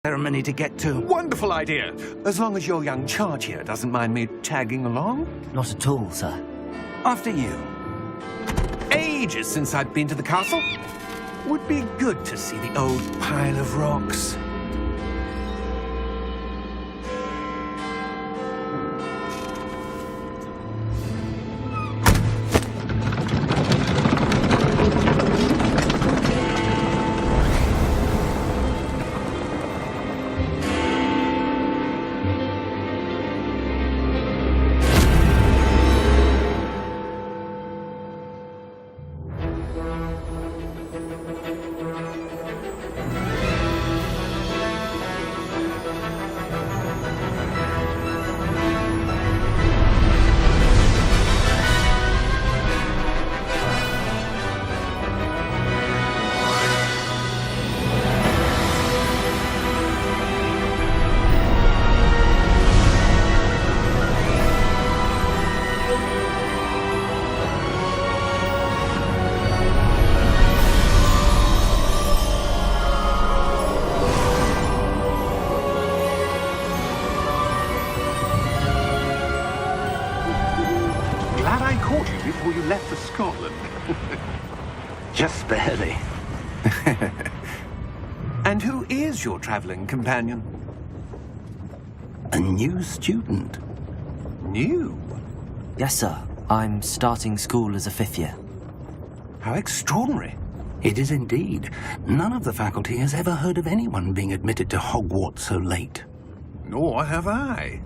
ceremony to get to. Wonderful idea! As long as your young charge here doesn't mind me tagging along. Not at all, sir. After you. Ages since I've been to the castle. Would be good to see the old pile of rocks. Before you left for Scotland. Just barely. And who is your traveling companion? A new student. New? Yes, sir. I'm starting school as a 5th year. How extraordinary. It is indeed. None of the faculty has ever heard of anyone being admitted to Hogwarts so late. Nor have I.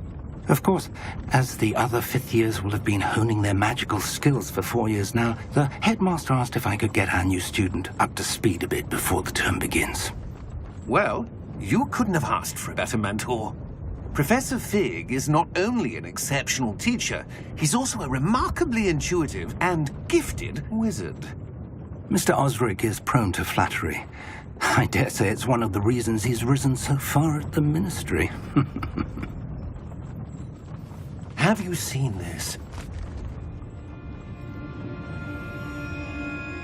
Of course, as the other 5th years will have been honing their magical skills for 4 years now, the headmaster asked if I could get our new student up to speed a bit before the term begins. Well, you couldn't have asked for a better mentor. Professor Fig is not only an exceptional teacher, he's also a remarkably intuitive and gifted wizard. Mr. Osric is prone to flattery. I dare say it's one of the reasons he's risen so far at the Ministry. Have you seen this?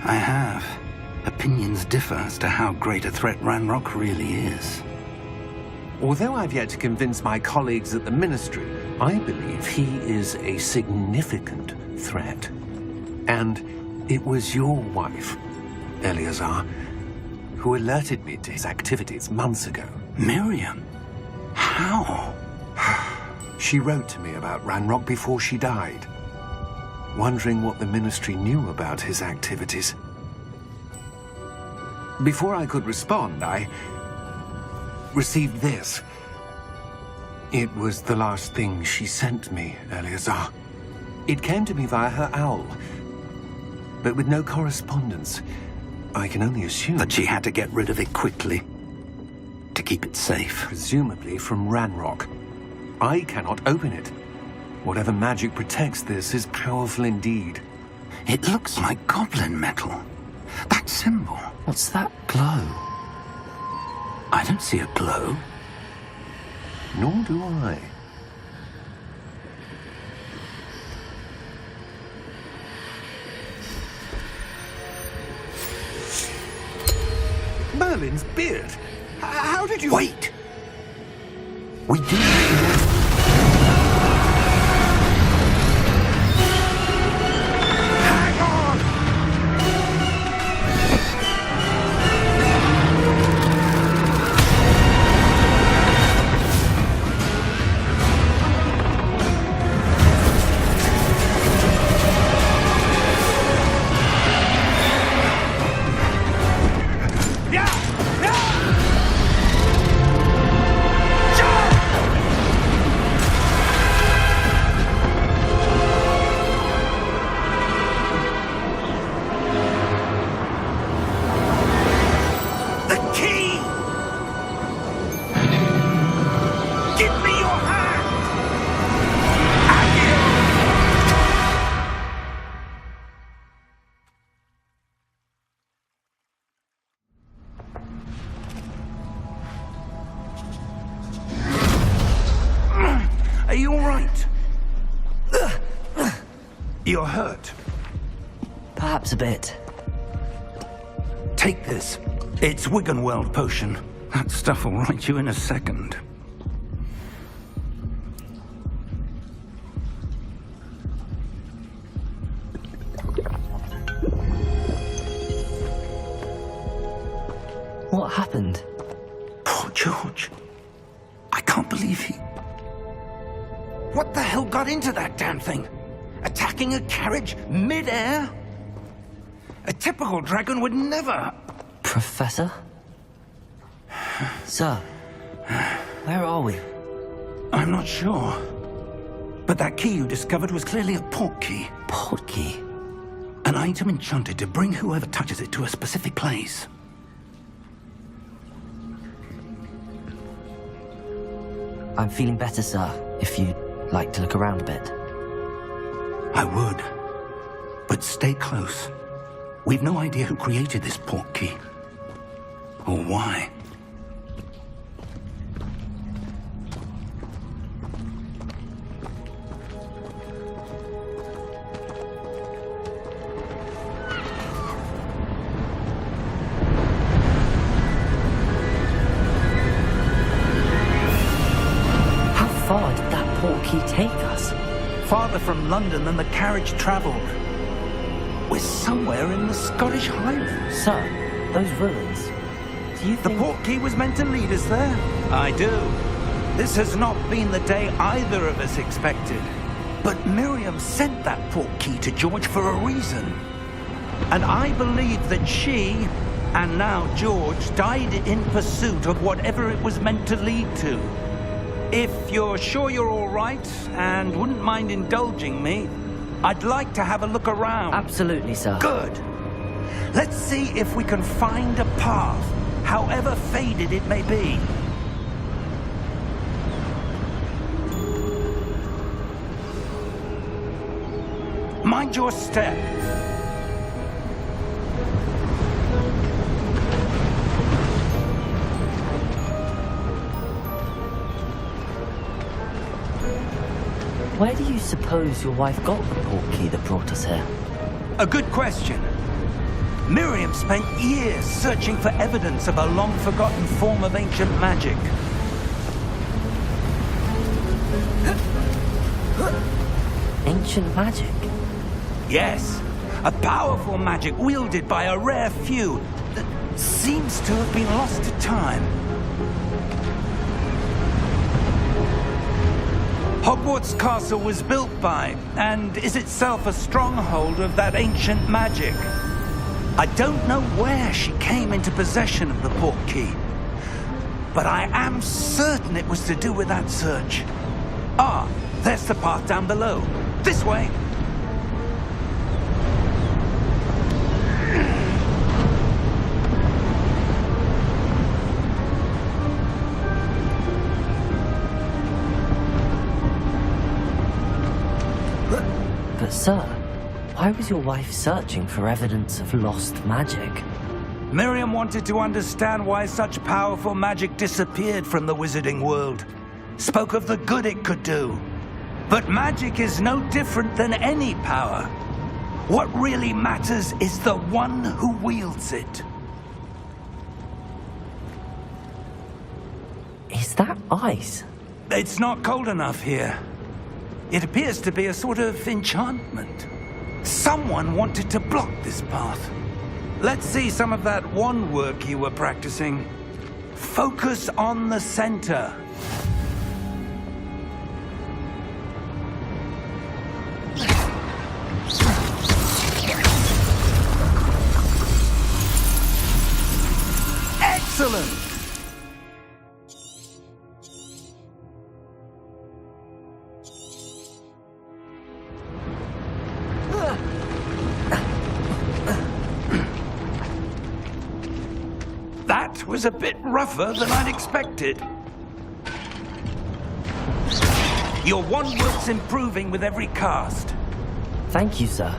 I have. Opinions differ as to how great a threat Ranrock really is. Although I've yet to convince my colleagues at the Ministry, I believe he is a significant threat. And it was your wife, Eleazar, who alerted me to his activities months ago. Miriam? How? She wrote to me about Ranrock before she died, wondering what the Ministry knew about his activities. Before I could respond, I received this. It was the last thing she sent me, Eleazar. It came to me via her owl, but with no correspondence. I can only assume that she had to get rid of it quickly, to keep it safe. Presumably from Ranrock. I cannot open it. Whatever magic protects this is powerful indeed. It looks like goblin metal. That symbol. What's that glow? I don't see a glow. Nor do I. Merlin's beard. How did you... Wait! We do know. Are you all right? You're hurt. Perhaps a bit. Take this. It's Wiggenweld potion. That stuff will right you in a second. What happened? Poor George. I can't believe he... What the hell got into that damn thing? Attacking a carriage mid-air? A typical dragon would never... Professor? Sir, where are we? I'm not sure. But that key you discovered was clearly a port key. Port key? An item enchanted to bring whoever touches it to a specific place. I'm feeling better, sir, if you'd like to look around a bit. I would. But stay close. We've no idea who created this port key. Or why. How far did that port key take us? Farther from London than the carriage travelled. We're somewhere in the Scottish Highlands. Sir, those ruins. Do you The think... port key was meant to lead us there? I do. This has not been the day either of us expected. But Miriam sent that port key to George for a reason. And I believe that she, and now George, died in pursuit of whatever it was meant to lead to. If you're sure you're all right, and wouldn't mind indulging me, I'd like to have a look around. Absolutely, sir. Good. Let's see if we can find a path, however faded it may be. Mind your step. Where do you suppose your wife got the port key that brought us here? A good question. Miriam spent years searching for evidence of a long-forgotten form of ancient magic. Ancient magic? Yes, a powerful magic wielded by a rare few that seems to have been lost to time. Hogwarts Castle was built by, and is itself a stronghold of that ancient magic. I don't know where she came into possession of the port key, but I am certain it was to do with that search. Ah, there's the path down below. This way. But sir, why was your wife searching for evidence of lost magic? Miriam wanted to understand why such powerful magic disappeared from the wizarding world. Spoke of the good it could do. But magic is no different than any power. What really matters is the one who wields it. Is that ice? It's not cold enough here. It appears to be a sort of enchantment. Someone wanted to block this path. Let's see some of that wand work you were practicing. Focus on the center. Excellent! That was a bit rougher than I'd expected. Your wand work's improving with every cast. Thank you, sir.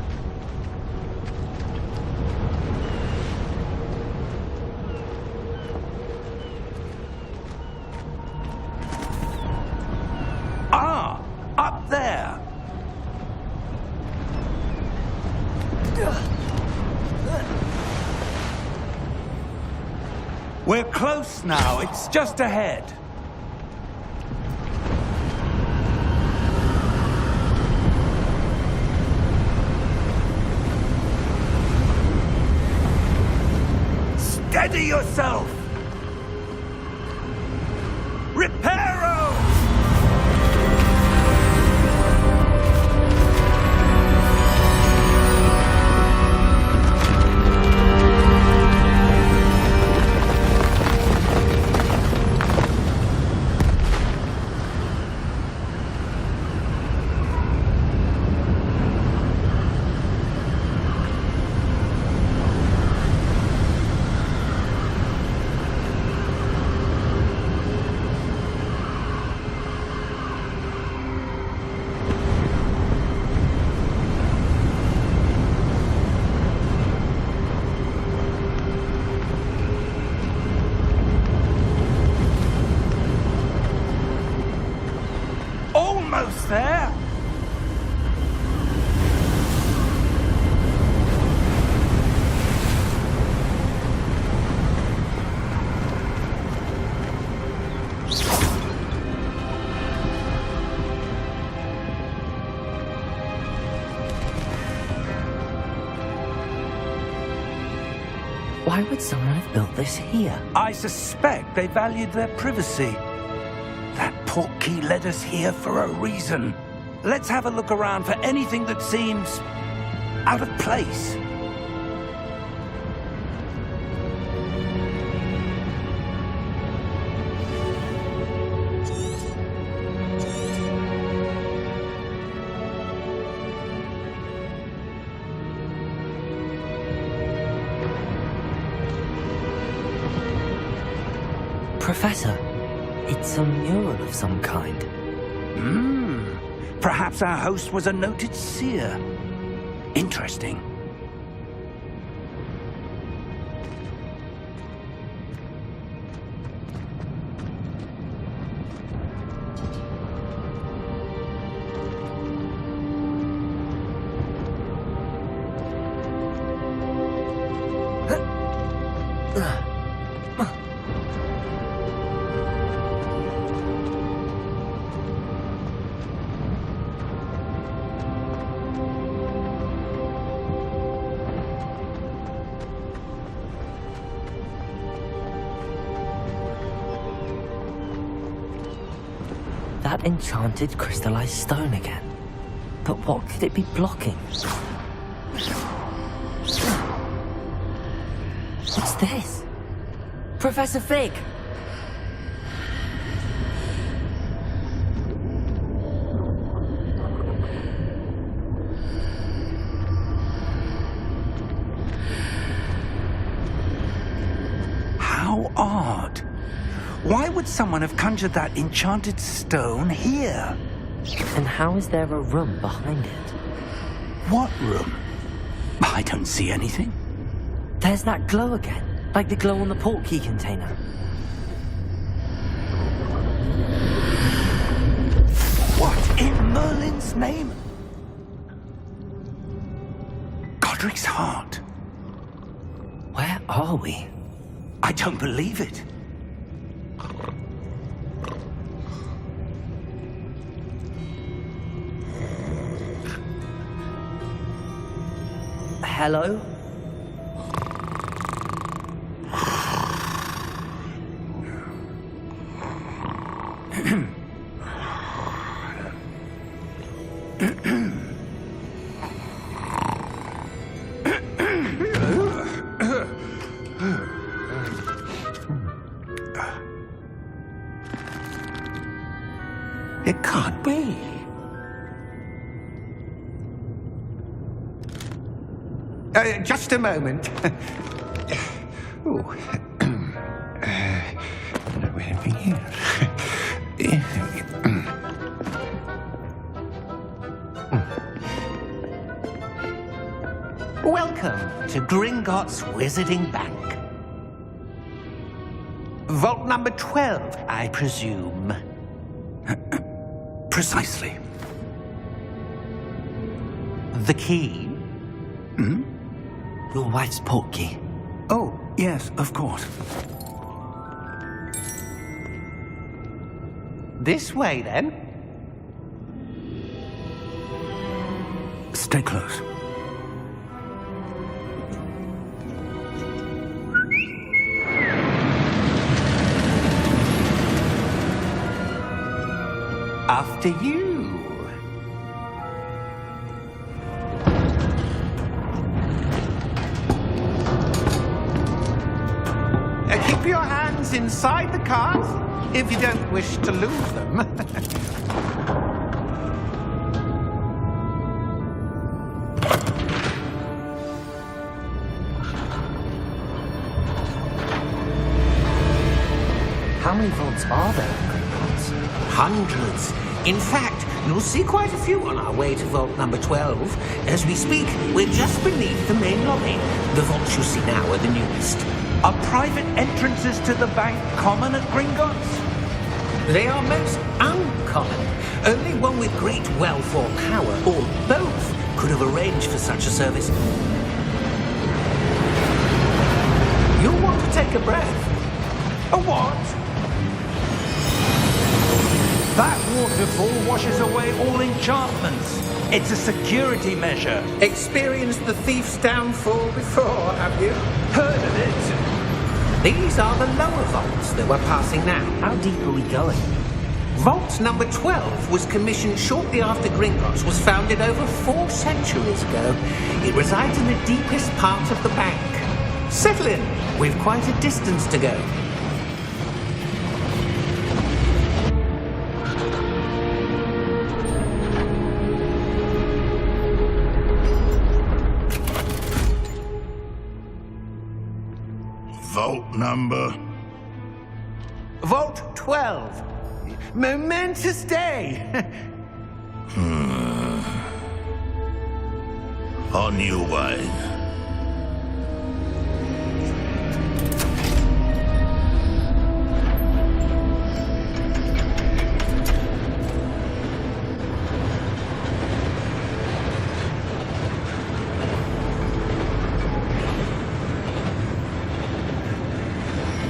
Ah, up there. We're close now. It's just ahead. Steady yourself! Reparo! Almost there. Why would someone have built this here? I suspect they valued their privacy. That portkey led us here for a reason. Let's have a look around for anything that seems out of place. Professor, it's a mural of some kind. Perhaps our host was a noted seer. Interesting. That enchanted crystallized stone again. But what could it be blocking? What's this? Professor Fig! How odd. Why would someone have conjured that enchanted stone here? And how is there a room behind it? What room? I don't see anything. There's that glow again, like the glow on the portkey container. What in Merlin's name? Godric's heart. Where are we? I don't believe it. Hello? It can't be. Just a moment. Oh. Anything here? Welcome to Gringotts Wizarding Bank. Vault number 12, I presume. Precisely. The key? Your wife's portkey. Oh, yes, of course. This way, then. Stay close. After you. Keep your hands inside the cart if you don't wish to lose them. How many vaults are there in Gringotts? Hundreds. In fact, you'll see quite a few on our way to vault number 12. As we speak, we're just beneath the main lobby. The vaults you see now are the newest. Are private entrances to the bank common at Gringotts? They are most uncommon. Only one with great wealth or power, or both, could have arranged for such a service. You'll want to take a breath. A what? That waterfall washes away all enchantments. It's a security measure. Experienced the thief's downfall before, have you? Heard of it? These are the lower vaults that we're passing now. How deep are we going? Vault number 12 was commissioned shortly after Gringotts was founded over 4 centuries ago. It resides in the deepest part of the bank. Settle in. We've quite a distance to go. Vault number? Vault 12. Momentous day. On your way.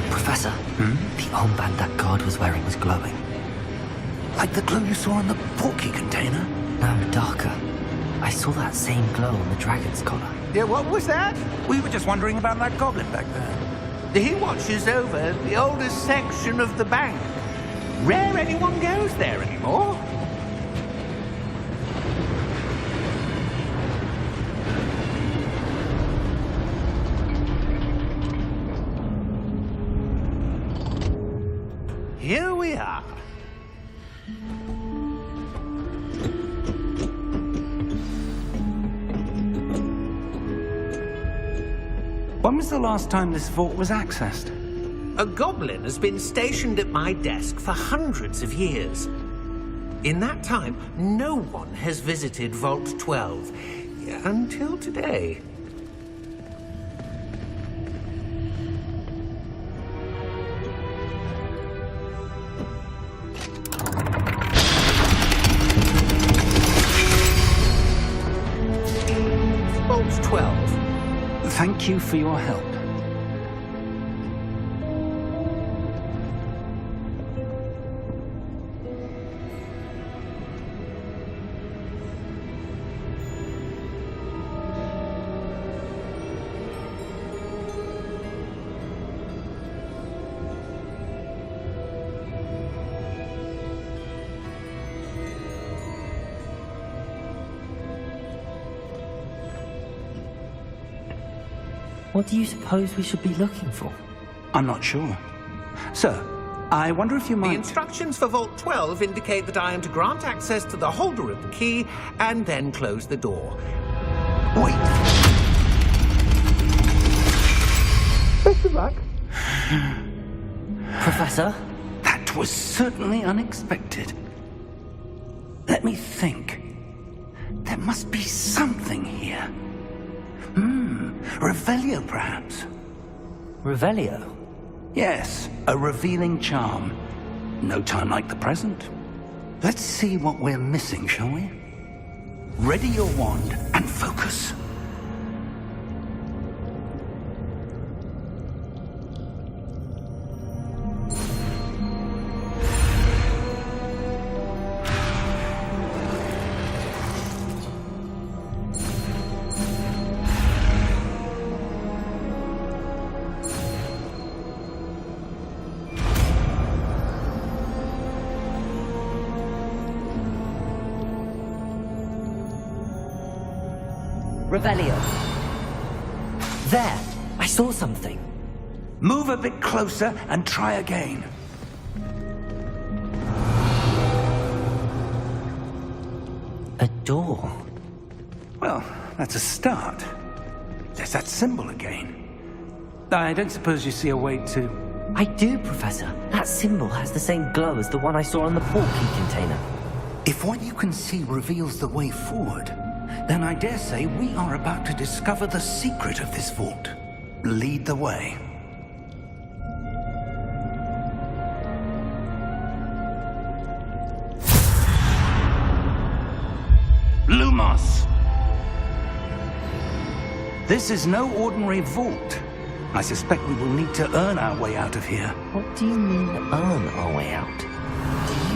Professor, the armband that guard was wearing was glowing. Like the glow you saw in the porky container? No, darker. I saw that same glow on the dragon's collar. Yeah, what was that? We were just wondering about that goblin back there. He watches over the oldest section of the bank. Rare anyone goes there anymore. Here we are. When was the last time this vault was accessed? A goblin has been stationed at my desk for hundreds of years. In that time, no one has visited Vault 12. Until today. Vault 12. Thank you for your help. What do you suppose we should be looking for? I'm not sure. Sir, I wonder if you The might... instructions for Vault 12 indicate that I am to grant access to the holder of the key and then close the door. Wait. Best of luck. Professor? That was certainly unexpected. Let me think. There must be something here. Revelio, perhaps? Revelio? Yes, a revealing charm. No time like the present. Let's see what we're missing, shall we? Ready your wand and focus. Revelio. There! I saw something. Move a bit closer and try again. A door. Well, that's a start. There's that symbol again. I don't suppose you see a way to... I do, Professor. That symbol has the same glow as the one I saw on the portkey container. If what you can see reveals the way forward, then I dare say we are about to discover the secret of this vault. Lead the way. Lumos! This is no ordinary vault. I suspect we will need to earn our way out of here. What do you mean, earn our way out? Do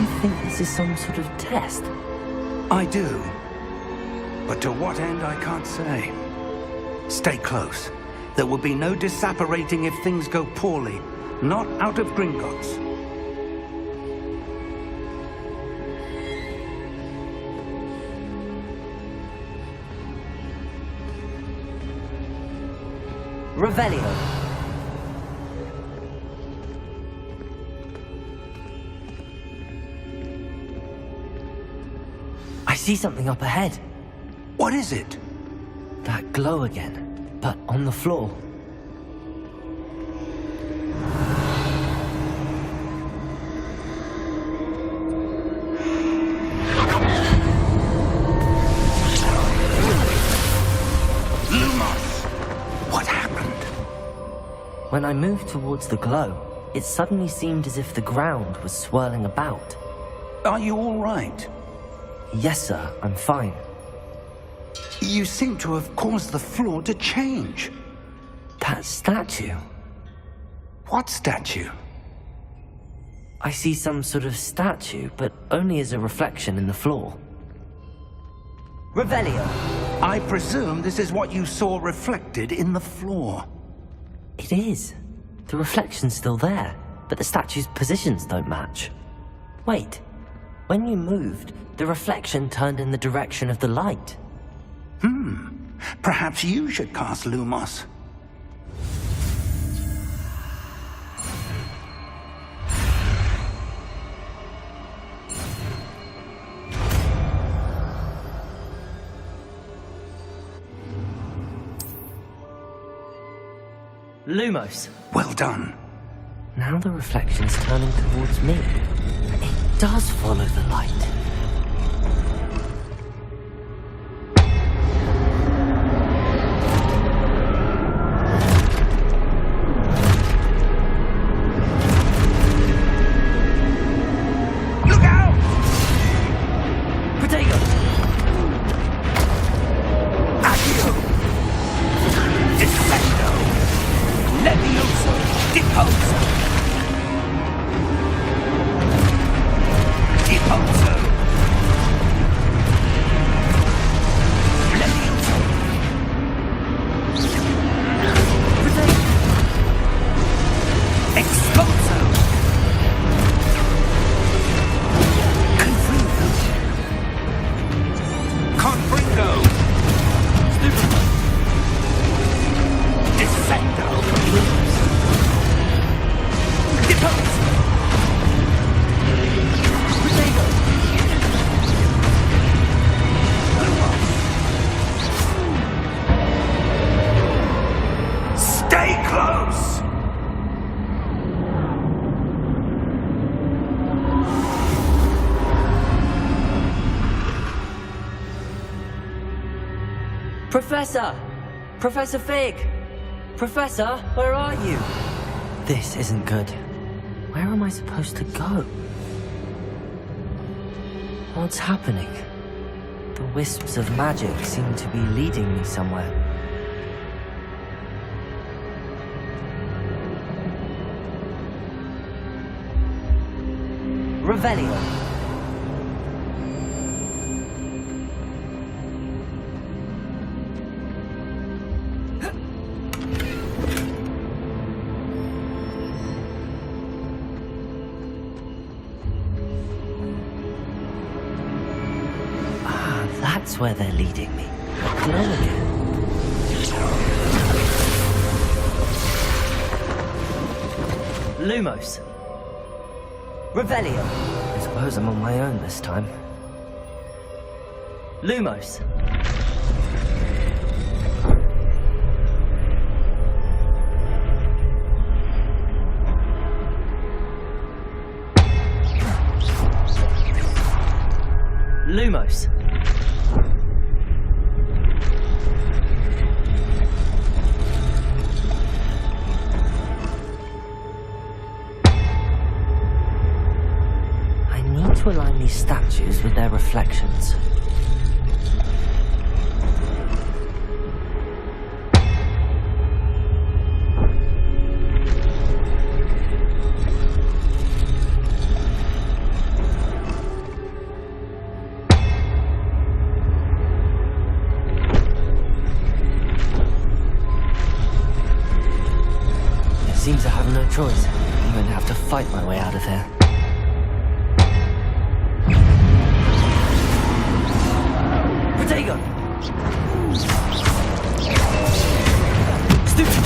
you think this is some sort of test? I do. But to what end, I can't say. Stay close. There will be no disapparating if things go poorly. Not out of Gringotts. Revelio. I see something up ahead. What is it? That glow again, but on the floor. When I moved towards the glow, it suddenly seemed as if the ground was swirling about. Are you all right? Yes, sir, I'm fine. You seem to have caused the floor to change. That statue? What statue? I see some sort of statue, but only as a reflection in the floor. Revelio! I presume this is what you saw reflected in the floor. It is. The reflection's still there, but the statue's positions don't match. Wait. When you moved, the reflection turned in the direction of the light. Perhaps you should cast Lumos. Lumos! Well done. Now the reflection's turning towards me. It does follow the light. Look out! Potato! Accio! Defendo! Levioso! Deposo! Deposo! Levioso! Exposo! Confringo! Confringo! Defendo! Depose! Stay close! Professor! Professor Fig! Professor, where are you? This isn't good. Where am I supposed to go? What's happening? The wisps of magic seem to be leading me somewhere. Revelio. That's where they're leading me. Glow again. Lumos. Revelio. I suppose I'm on my own this time. Lumos. Lumos. I need to align these statues with their reflections. Seems I have no choice. I'm going to have to fight my way out of here. Protego! Stupid!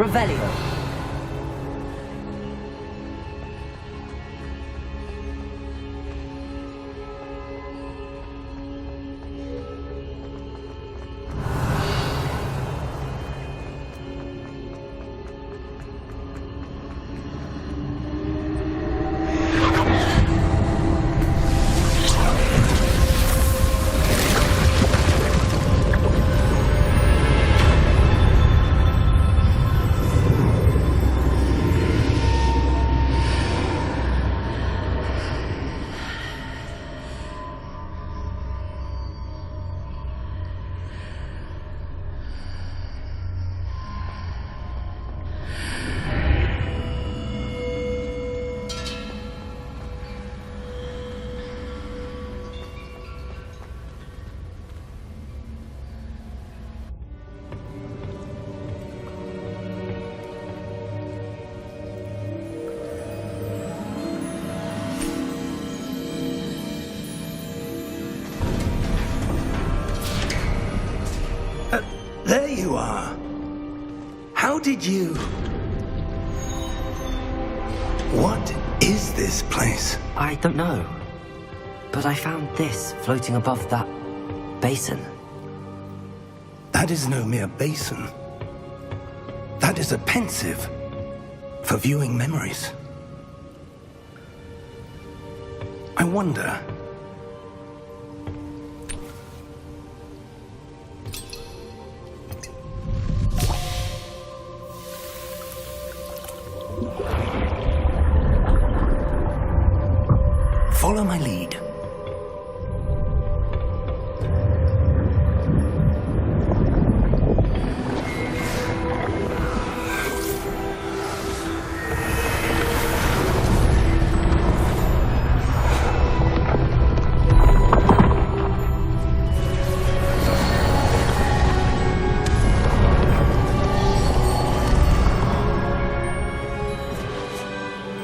Revelio. There you are. How did you... What is this place? I don't know. But I found this floating above that basin. That is no mere basin. That is a pensive for viewing memories. I wonder... Follow my lead.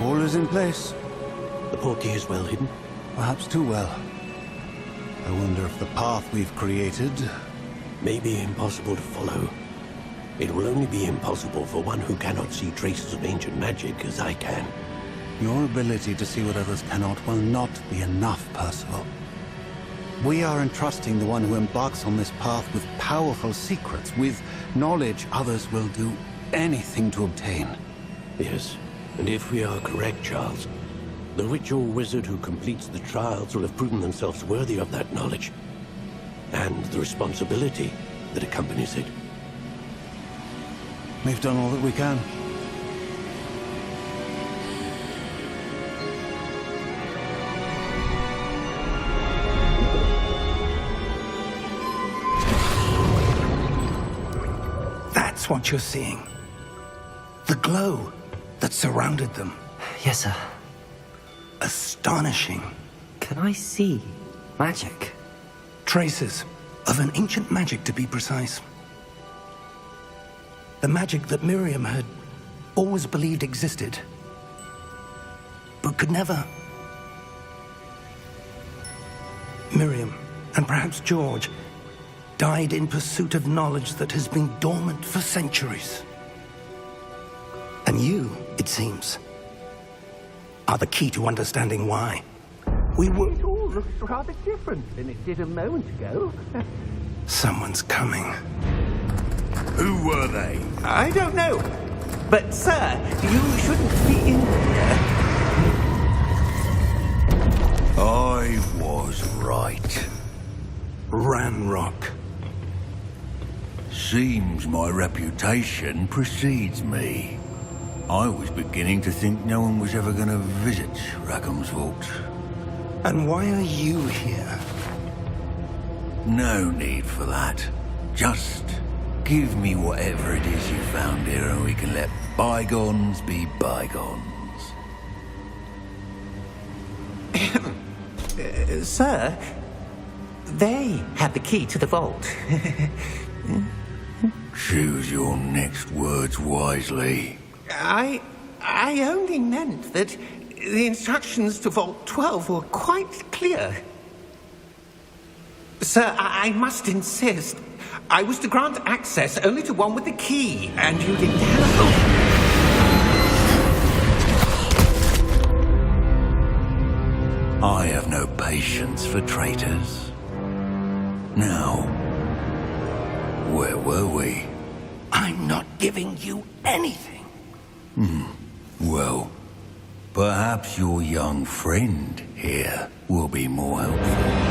All is in place. The portkey is well hidden. Perhaps too well. I wonder if the path we've created... May be impossible to follow. It will only be impossible for one who cannot see traces of ancient magic as I can. Your ability to see what others cannot will not be enough, Percival. We are entrusting the one who embarks on this path with powerful secrets, with knowledge others will do anything to obtain. Yes, and if we are correct, Charles, the ritual wizard who completes the trials will have proven themselves worthy of that knowledge, and the responsibility that accompanies it. We've done all that we can. That's what you're seeing. The glow that surrounded them. Yes, sir. Astonishing. Can I see magic? Traces of an ancient magic, to be precise. The magic that Miriam had always believed existed, but could never. Miriam, and perhaps George, died in pursuit of knowledge that has been dormant for centuries. And you, it seems, are the key to understanding why. It all looks rather different than it did a moment ago. Someone's coming. Who were they? I don't know. But, sir, you shouldn't be in here. I was right. Ranrock. Seems my reputation precedes me. I was beginning to think no one was ever going to visit Rackham's Vault. And why are you here? No need for that. Just give me whatever it is you found here and we can let bygones be bygones. Sir, they had the key to the vault. Choose your next words wisely. I only meant that the instructions to Vault 12 were quite clear. Sir, I must insist. I was to grant access only to one with the key, and you didn't have... I have no patience for traitors. Now, where were we? I'm not giving you anything. Well, perhaps your young friend here will be more helpful.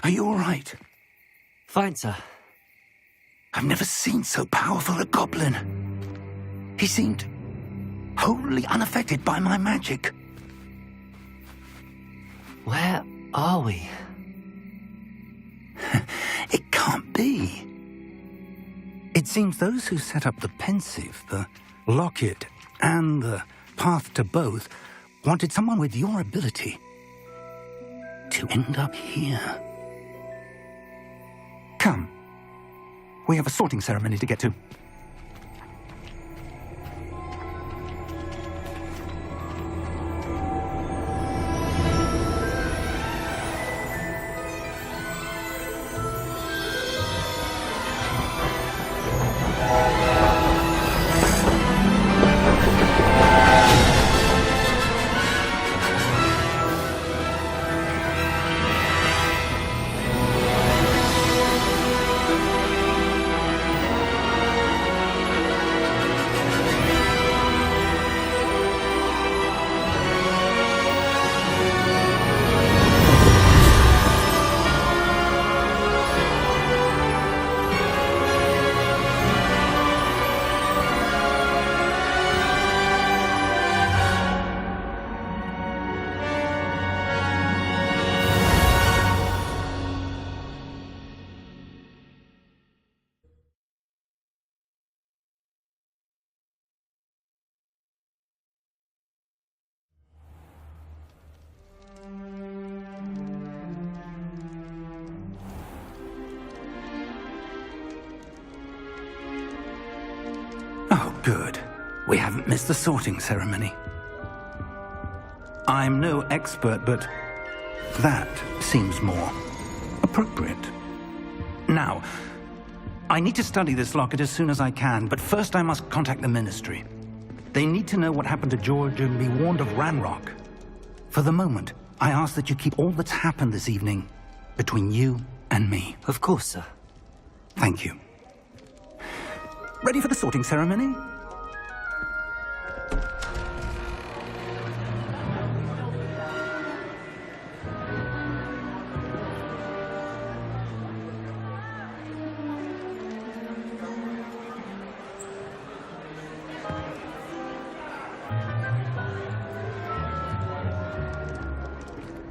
Are you all right? Fine, sir. I've never seen so powerful a goblin. He seemed wholly unaffected by my magic. Where are we? It can't be. It seems those who set up the pensive, the locket, and the path to both wanted someone with your ability to end up here. Come. We have a sorting ceremony to get to. Oh, good. We haven't missed the sorting ceremony. I'm no expert, but that seems more appropriate. Now, I need to study this locket as soon as I can, but first I must contact the Ministry. They need to know what happened to George and be warned of Ranrock. For the moment, I ask that you keep all that's happened this evening between you and me. Of course, sir. Thank you. Ready for the sorting ceremony?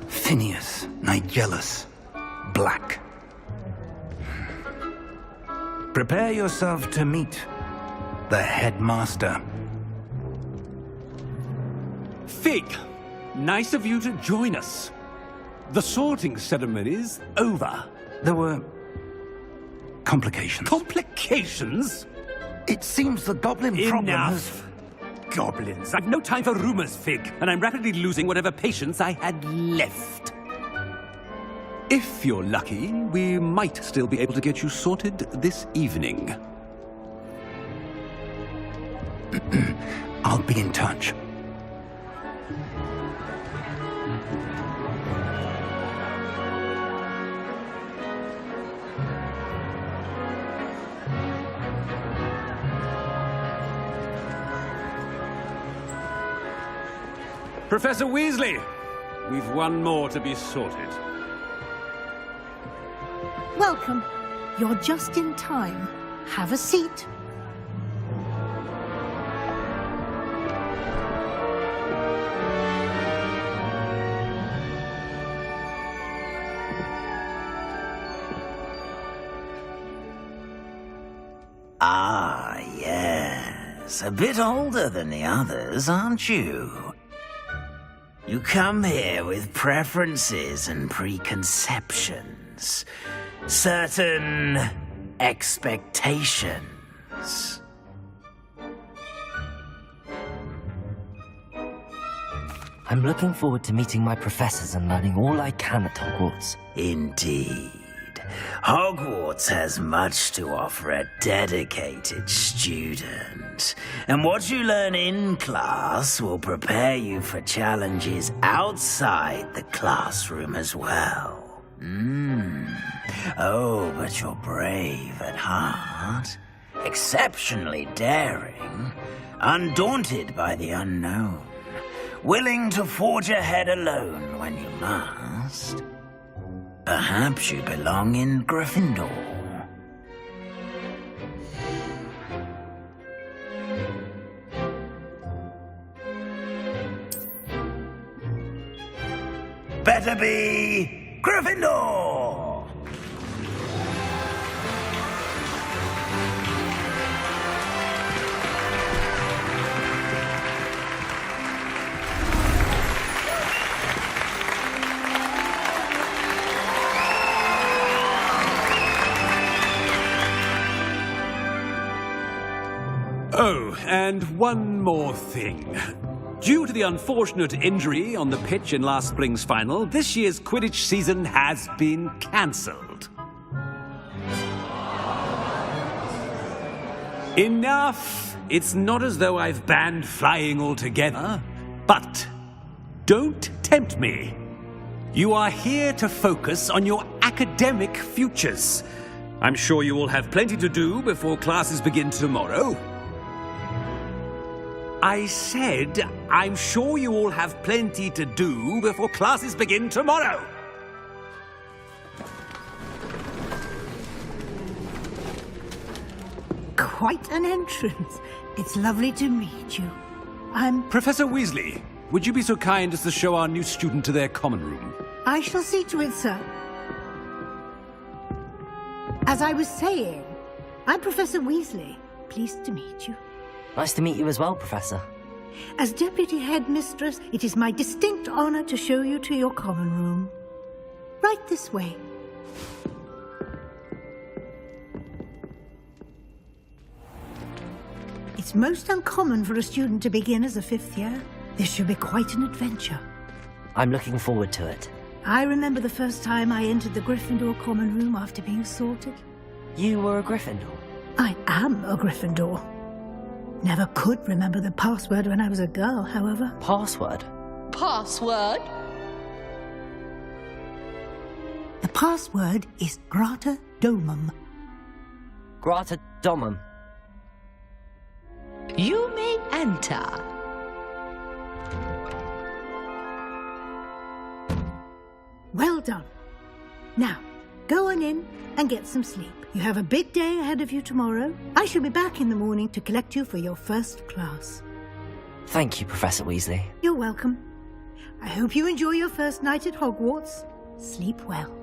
Phineas, Nigellus, Black. Prepare yourself to meet the headmaster. Fig, nice of you to join us. The sorting ceremony's over. There were complications. Complications? It seems the goblin problem has... Enough. Goblins. I've no time for rumors, Fig, and I'm rapidly losing whatever patience I had left. If you're lucky, we might still be able to get you sorted this evening. I'll be in touch. Professor Weasley, we've one more to be sorted. Welcome. You're just in time. Have a seat. Ah, yes. A bit older than the others, aren't you? You come here with preferences and preconceptions. Certain expectations. I'm looking forward to meeting my professors and learning all I can at Hogwarts. Indeed. Hogwarts has much to offer a dedicated student. And what you learn in class will prepare you for challenges outside the classroom as well. Oh, but you're brave at heart. Exceptionally daring. Undaunted by the unknown. Willing to forge ahead alone when you must. Perhaps you belong in Gryffindor. Better be Gryffindor! Oh, and one more thing. Due to the unfortunate injury on the pitch in last spring's final, this year's Quidditch season has been cancelled. Enough! It's not as though I've banned flying altogether, but don't tempt me. You are here to focus on your academic futures. I'm sure you will have plenty to do before classes begin tomorrow. I said, I'm sure you all have plenty to do before classes begin tomorrow. Quite an entrance. It's lovely to meet you. I'm... Professor Weasley, would you be so kind as to show our new student to their common room? I shall see to it, sir. As I was saying, I'm Professor Weasley. Pleased to meet you. Nice to meet you as well, Professor. As Deputy Headmistress, it is my distinct honor to show you to your common room. Right this way. It's most uncommon for a student to begin as a 5th year. This should be quite an adventure. I'm looking forward to it. I remember the first time I entered the Gryffindor common room after being sorted. You were a Gryffindor? I am a Gryffindor. Never could remember the password when I was a girl, however. Password? Password? The password is Grata Domum. Grata Domum. You may enter. Well done. Now, go on in and get some sleep. You have a big day ahead of you tomorrow. I shall be back in the morning to collect you for your first class. Thank you, Professor Weasley. You're welcome. I hope you enjoy your first night at Hogwarts. Sleep well.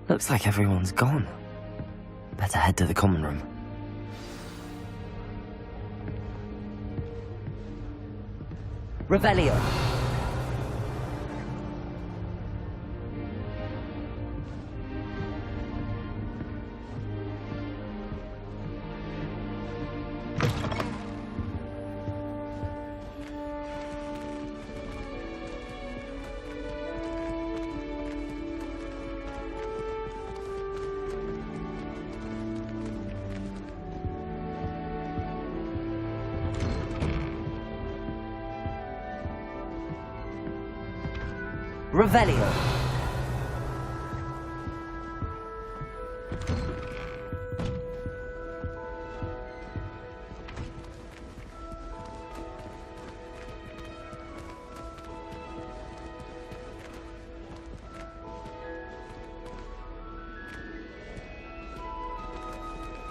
Looks like everyone's gone. Better head to the common room. Revelio. Revelio.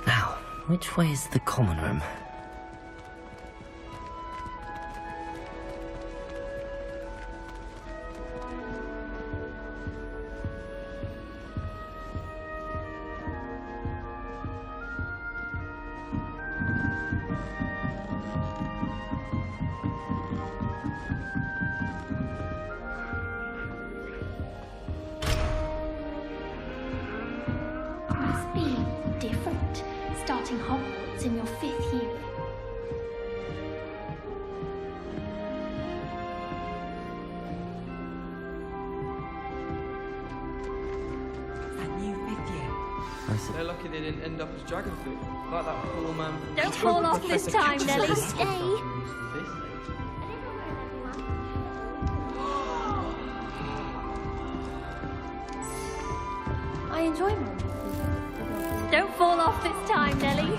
Now, which way is the common room? Different, starting Hogwarts in your 5th year. That new 5th year. They're lucky they didn't end up as dragon food, like that poor man. Don't fall off this time, Nelly. Stay. enjoyment. Don't fall off this time, Nellie.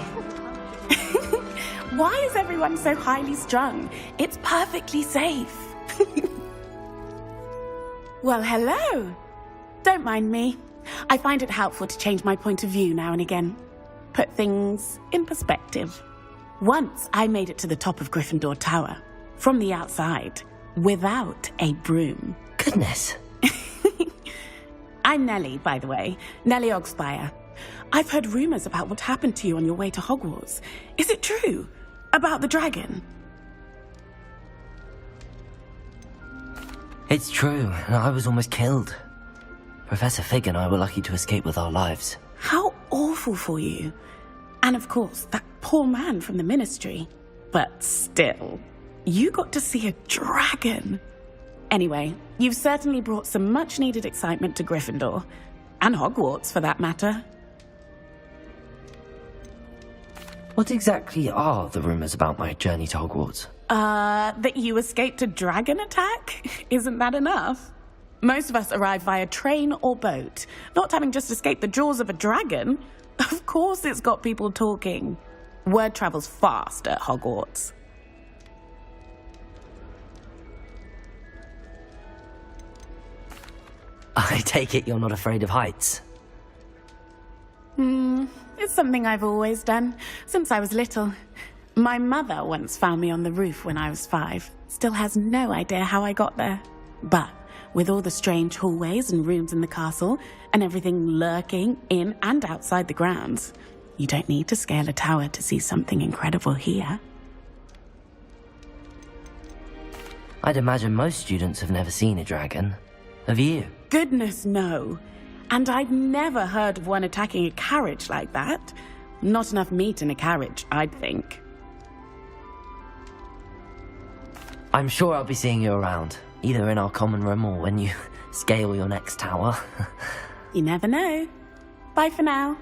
Why is everyone so highly strung? It's perfectly safe. Well, hello. Don't mind me. I find it helpful to change my point of view now and again. Put things in perspective. Once I made it to the top of Gryffindor Tower, from the outside, without a broom. Goodness. I'm Nellie, by the way. Nellie Ogspire. I've heard rumors about what happened to you on your way to Hogwarts. Is it true? About the dragon? It's true, and I was almost killed. Professor Fig and I were lucky to escape with our lives. How awful for you. And of course, that poor man from the Ministry. But still, you got to see a dragon. Anyway, you've certainly brought some much-needed excitement to Gryffindor. And Hogwarts, for that matter. What exactly are the rumors about my journey to Hogwarts? That you escaped a dragon attack? Isn't that enough? Most of us arrive via train or boat, not having just escaped the jaws of a dragon. Of course it's got people talking. Word travels fast at Hogwarts. I take it you're not afraid of heights. It's something I've always done, since I was little. My mother once found me on the roof when I was 5. Still has no idea how I got there. But with all the strange hallways and rooms in the castle, and everything lurking in and outside the grounds, you don't need to scale a tower to see something incredible here. I'd imagine most students have never seen a dragon. Have you? Goodness, no. And I've never heard of one attacking a carriage like that. Not enough meat in a carriage, I'd think. I'm sure I'll be seeing you around, either in our common room or when you scale your next tower. You never know. Bye for now.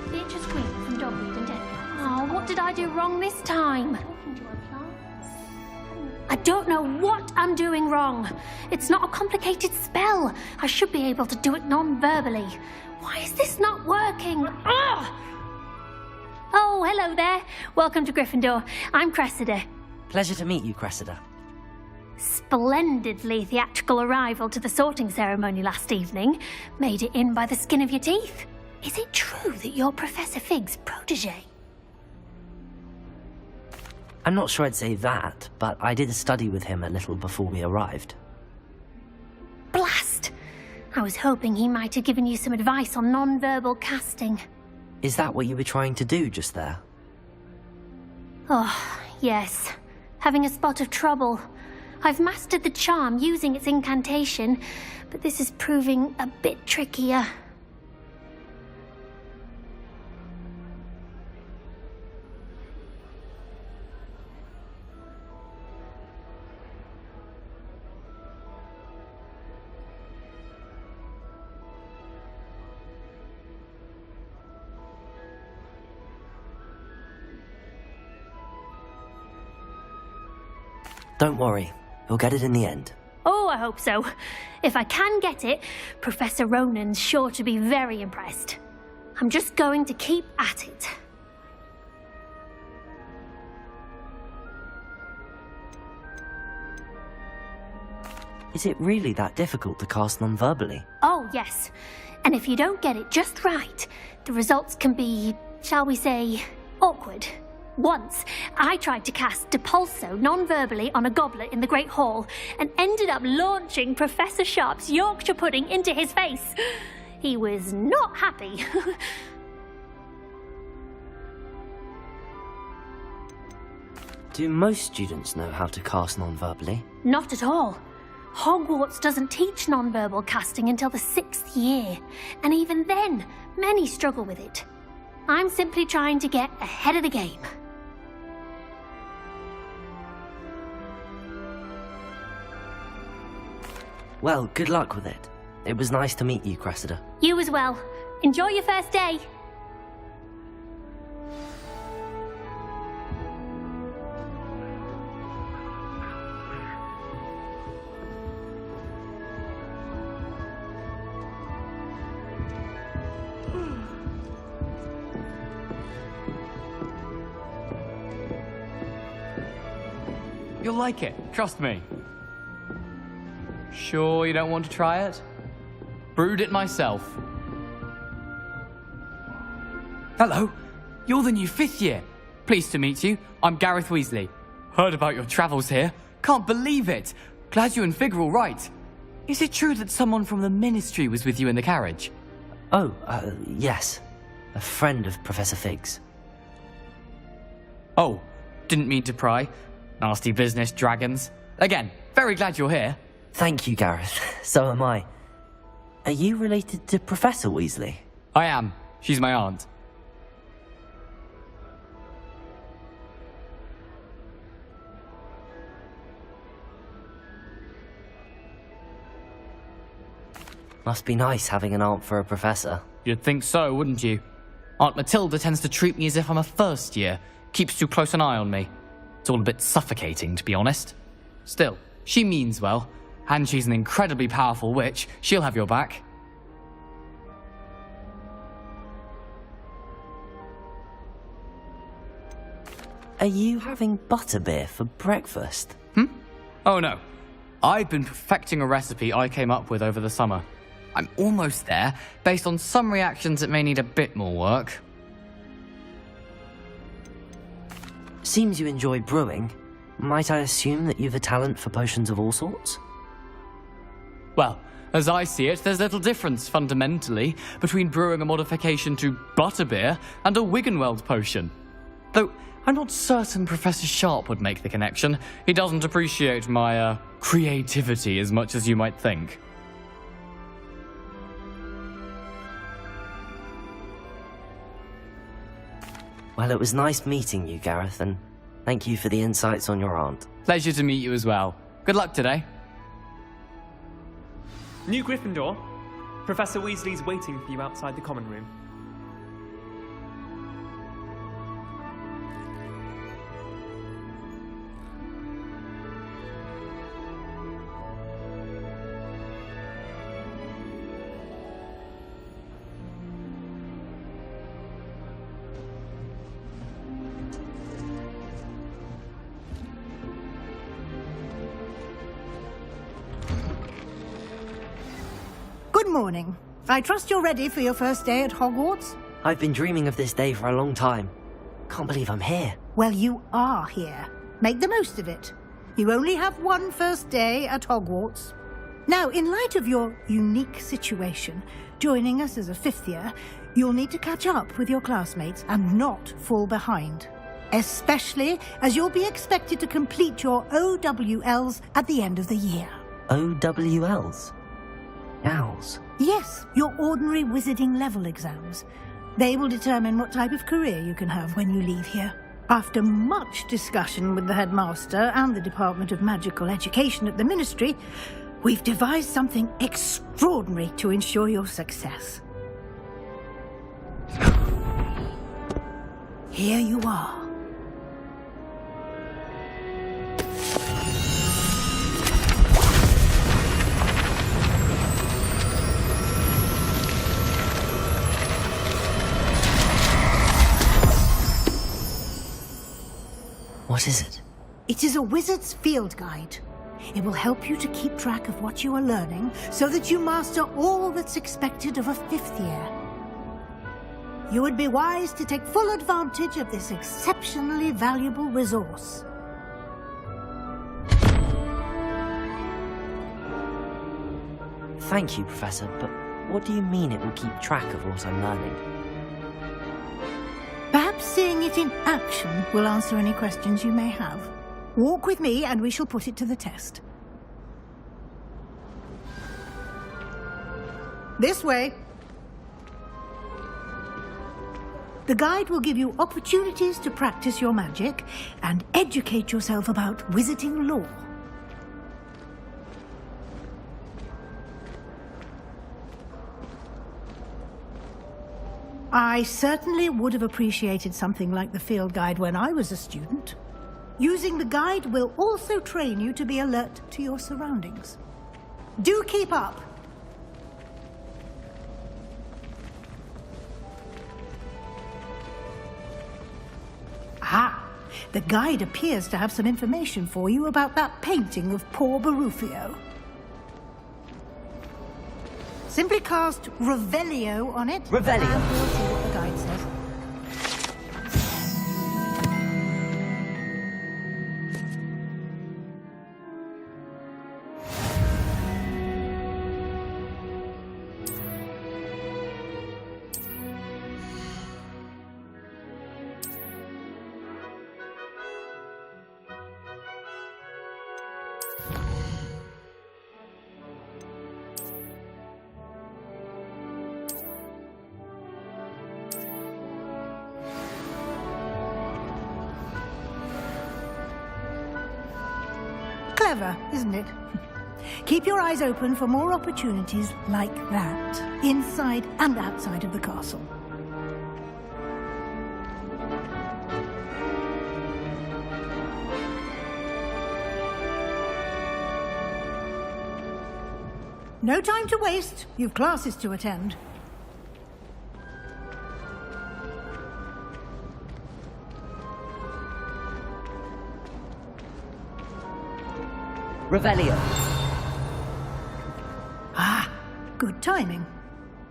Beatrice Green from Dogwood and Edgar. Oh, what did I do wrong this time? I don't know what I'm doing wrong. It's not a complicated spell. I should be able to do it non-verbally. Why is this not working? Ugh! Oh, hello there. Welcome to Gryffindor. I'm Cressida. Pleasure to meet you, Cressida. Splendidly theatrical arrival to the sorting ceremony last evening. Made it in by the skin of your teeth. Is it true that you're Professor Fig's protege? I'm not sure I'd say that, but I did study with him a little before we arrived. Blast! I was hoping he might have given you some advice on non-verbal casting. Is that what you were trying to do just there? Oh, yes. Having a spot of trouble. I've mastered the charm using its incantation, but this is proving a bit trickier. Don't worry, you'll get it in the end. Oh, I hope so. If I can get it, Professor Ronan's sure to be very impressed. I'm just going to keep at it. Is it really that difficult to cast non-verbally? Oh, yes. And if you don't get it just right, the results can be, shall we say, awkward. Once, I tried to cast Depulso non-verbally on a goblet in the Great Hall and ended up launching Professor Sharp's Yorkshire pudding into his face. He was not happy. Do most students know how to cast non-verbally? Not at all. Hogwarts doesn't teach non-verbal casting until the 6th year, and even then, many struggle with it. I'm simply trying to get ahead of the game. Well, good luck with it. It was nice to meet you, Cressida. You as well. Enjoy your first day. You'll like it, trust me. Sure you don't want to try it? Brewed it myself. Hello, you're the new 5th year. Pleased to meet you. I'm Gareth Weasley. Heard about your travels here. Can't believe it. Glad you and Fig are all right. Is it true that someone from the Ministry was with you in the carriage? Oh, yes. A friend of Professor Fig's. Oh, didn't mean to pry. Nasty business, dragons. Again, very glad you're here. Thank you, Gareth. So am I. Are you related to Professor Weasley? I am. She's my aunt. Must be nice having an aunt for a professor. You'd think so, wouldn't you? Aunt Matilda tends to treat me as if I'm a first year. Keeps too close an eye on me. It's all a bit suffocating, to be honest. Still, she means well. And she's an incredibly powerful witch. She'll have your back. Are you having butterbeer for breakfast? Oh no. I've been perfecting a recipe I came up with over the summer. I'm almost there, based on some reactions that may need a bit more work. Seems you enjoy brewing. Might I assume that you've a talent for potions of all sorts? Well, as I see it, there's little difference, fundamentally, between brewing a modification to butterbeer and a Wiggenweld potion. Though, I'm not certain Professor Sharp would make the connection. He doesn't appreciate my, creativity as much as you might think. Well, it was nice meeting you, Gareth, and thank you for the insights on your aunt. Pleasure to meet you as well. Good luck today. New Gryffindor. Professor Weasley's waiting for you outside the common room. Good morning. I trust you're ready for your first day at Hogwarts? I've been dreaming of this day for a long time. Can't believe I'm here. Well, you are here. Make the most of it. You only have one first day at Hogwarts. Now, in light of your unique situation, joining us as a 5th year, you'll need to catch up with your classmates and not fall behind. Especially as you'll be expected to complete your OWLs at the end of the year. OWLs? Owls? Yes, your ordinary wizarding level exams. They will determine what type of career you can have when you leave here. After much discussion with the headmaster and the Department of Magical Education at the Ministry, we've devised something extraordinary to ensure your success. Here you are. What is it? It is a wizard's field guide. It will help you to keep track of what you are learning so that you master all that's expected of a 5th year. You would be wise to take full advantage of this exceptionally valuable resource. Thank you, Professor, but what do you mean it will keep track of what I'm learning? Perhaps seeing it in action will answer any questions you may have. Walk with me and we shall put it to the test. This way. The guide will give you opportunities to practice your magic and educate yourself about wizarding lore. I certainly would have appreciated something like the field guide when I was a student. Using the guide will also train you to be alert to your surroundings. Do keep up. Ah, The guide appears to have some information for you about that painting of poor Barufio. Simply cast Revelio on it. Revelio. And we'll see what the guide says. Clever, isn't it? Keep your eyes open for more opportunities like that, inside and outside of the castle. No time to waste. You've classes to attend. Revelio. Ah, good timing.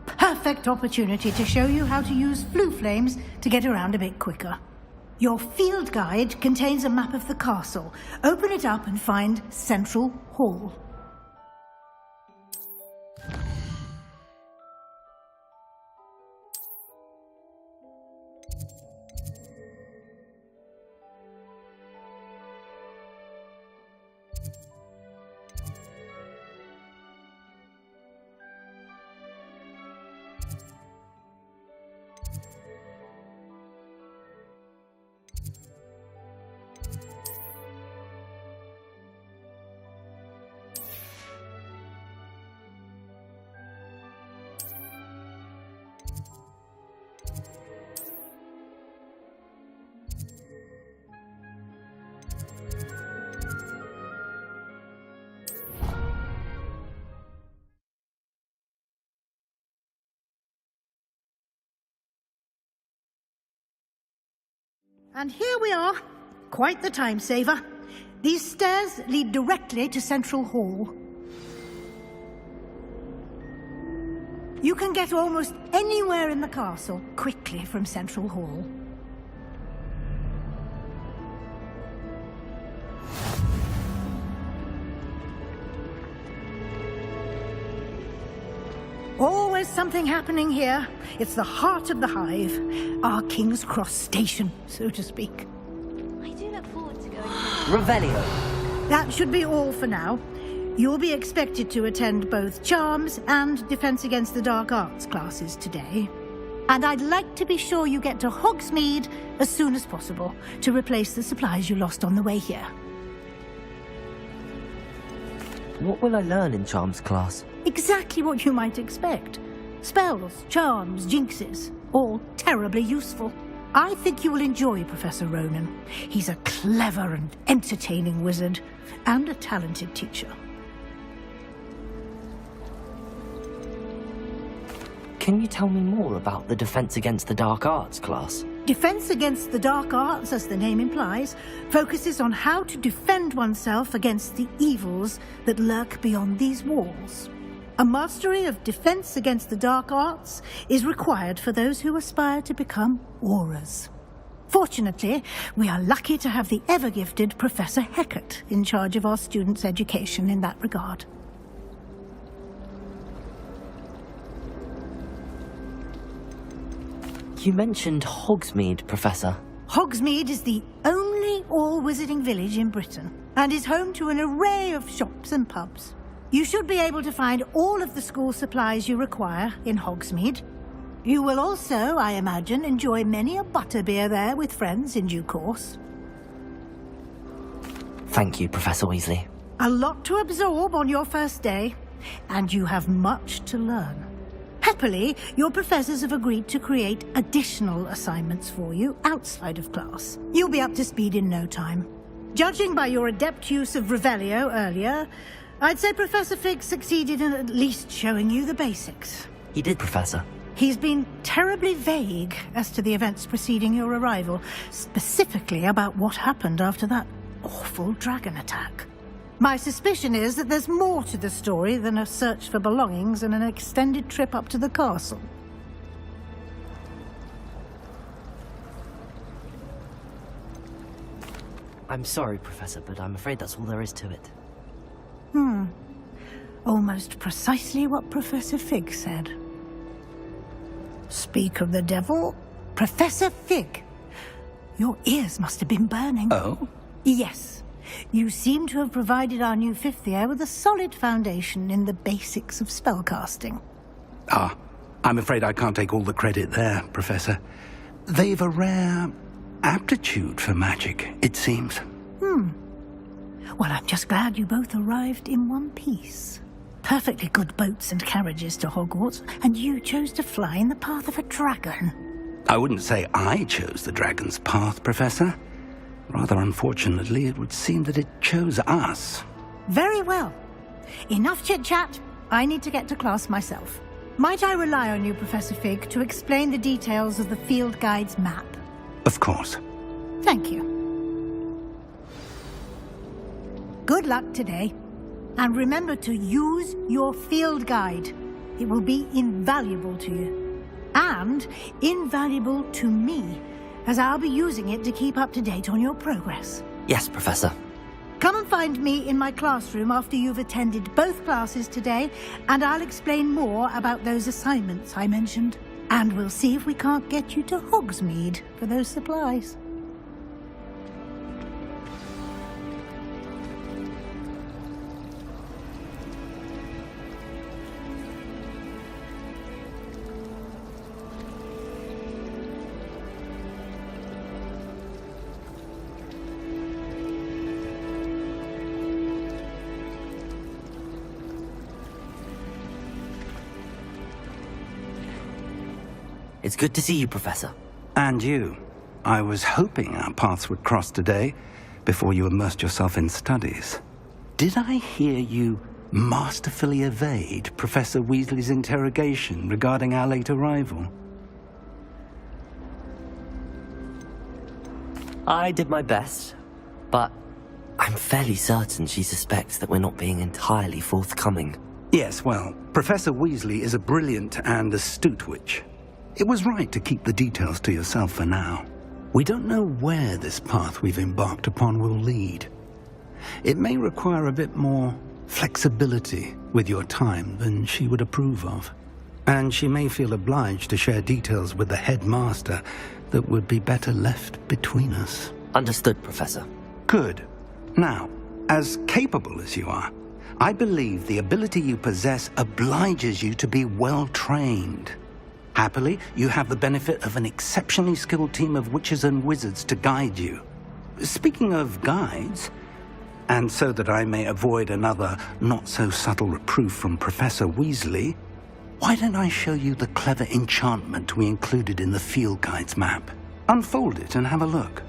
Perfect opportunity to show you how to use flue flames to get around a bit quicker. Your field guide contains a map of the castle. Open it up and find Central Hall. And here we are. Quite the time saver. These stairs lead directly to Central Hall. You can get almost anywhere in the castle quickly from Central Hall. Always something happening here. It's the heart of the hive. Our King's Cross station, so to speak. I do look forward to going. Revelio. That should be all for now. You'll be expected to attend both Charms and Defense Against the Dark Arts classes today. And I'd like to be sure you get to Hogsmeade as soon as possible to replace the supplies you lost on the way here. What will I learn in Charms class? Exactly what you might expect. Spells, charms, jinxes, all terribly useful. I think you will enjoy Professor Ronan. He's a clever and entertaining wizard, and a talented teacher. Can you tell me more about the Defense Against the Dark Arts class? Defense Against the Dark Arts, as the name implies, focuses on how to defend oneself against the evils that lurk beyond these walls. A mastery of Defense Against the Dark Arts is required for those who aspire to become Aurors. Fortunately, we are lucky to have the ever-gifted Professor Heckert in charge of our students' education in that regard. You mentioned Hogsmeade, Professor. Hogsmeade is the only all-wizarding village in Britain, and is home to an array of shops and pubs. You should be able to find all of the school supplies you require in Hogsmeade. You will also, I imagine, enjoy many a butterbeer there with friends in due course. Thank you, Professor Weasley. A lot to absorb on your first day, and you have much to learn. Happily, your professors have agreed to create additional assignments for you outside of class. You'll be up to speed in no time. Judging by your adept use of Revelio earlier, I'd say Professor Fig succeeded in at least showing you the basics. He did, Professor. He's been terribly vague as to the events preceding your arrival, specifically about what happened after that awful dragon attack. My suspicion is that there's more to the story than a search for belongings and an extended trip up to the castle. I'm sorry, Professor, but I'm afraid that's all there is to it. Almost precisely what Professor Fig said. Speak of the devil, Professor Fig. Your ears must have been burning. Oh? Yes. You seem to have provided our new fifth year with a solid foundation in the basics of spellcasting. Ah, I'm afraid I can't take all the credit there, Professor. They've a rare aptitude for magic, it seems. Well, I'm just glad you both arrived in one piece. Perfectly good boats and carriages to Hogwarts, and you chose to fly in the path of a dragon. I wouldn't say I chose the dragon's path, Professor. Rather unfortunately, it would seem that it chose us. Very well. Enough chit-chat. I need to get to class myself. Might I rely on you, Professor Fig, to explain the details of the field guide's map? Of course. Thank you. Good luck today. And remember to use your field guide. It will be invaluable to you. And invaluable to me, as I'll be using it to keep up to date on your progress. Yes, Professor. Come and find me in my classroom after you've attended both classes today, and I'll explain more about those assignments I mentioned. And we'll see if we can't get you to Hogsmeade for those supplies. It's good to see you, Professor. And you. I was hoping our paths would cross today, before you immersed yourself in studies. Did I hear you masterfully evade Professor Weasley's interrogation regarding our late arrival? I did my best, but I'm fairly certain she suspects that we're not being entirely forthcoming. Yes, well, Professor Weasley is a brilliant and astute witch. It was right to keep the details to yourself for now. We don't know where this path we've embarked upon will lead. It may require a bit more flexibility with your time than she would approve of. And she may feel obliged to share details with the headmaster that would be better left between us. Understood, Professor. Good. Now, as capable as you are, I believe the ability you possess obliges you to be well trained. Happily, you have the benefit of an exceptionally skilled team of witches and wizards to guide you. Speaking of guides, and so that I may avoid another not-so-subtle reproof from Professor Weasley, why don't I show you the clever enchantment we included in the field guide's map? Unfold it and have a look.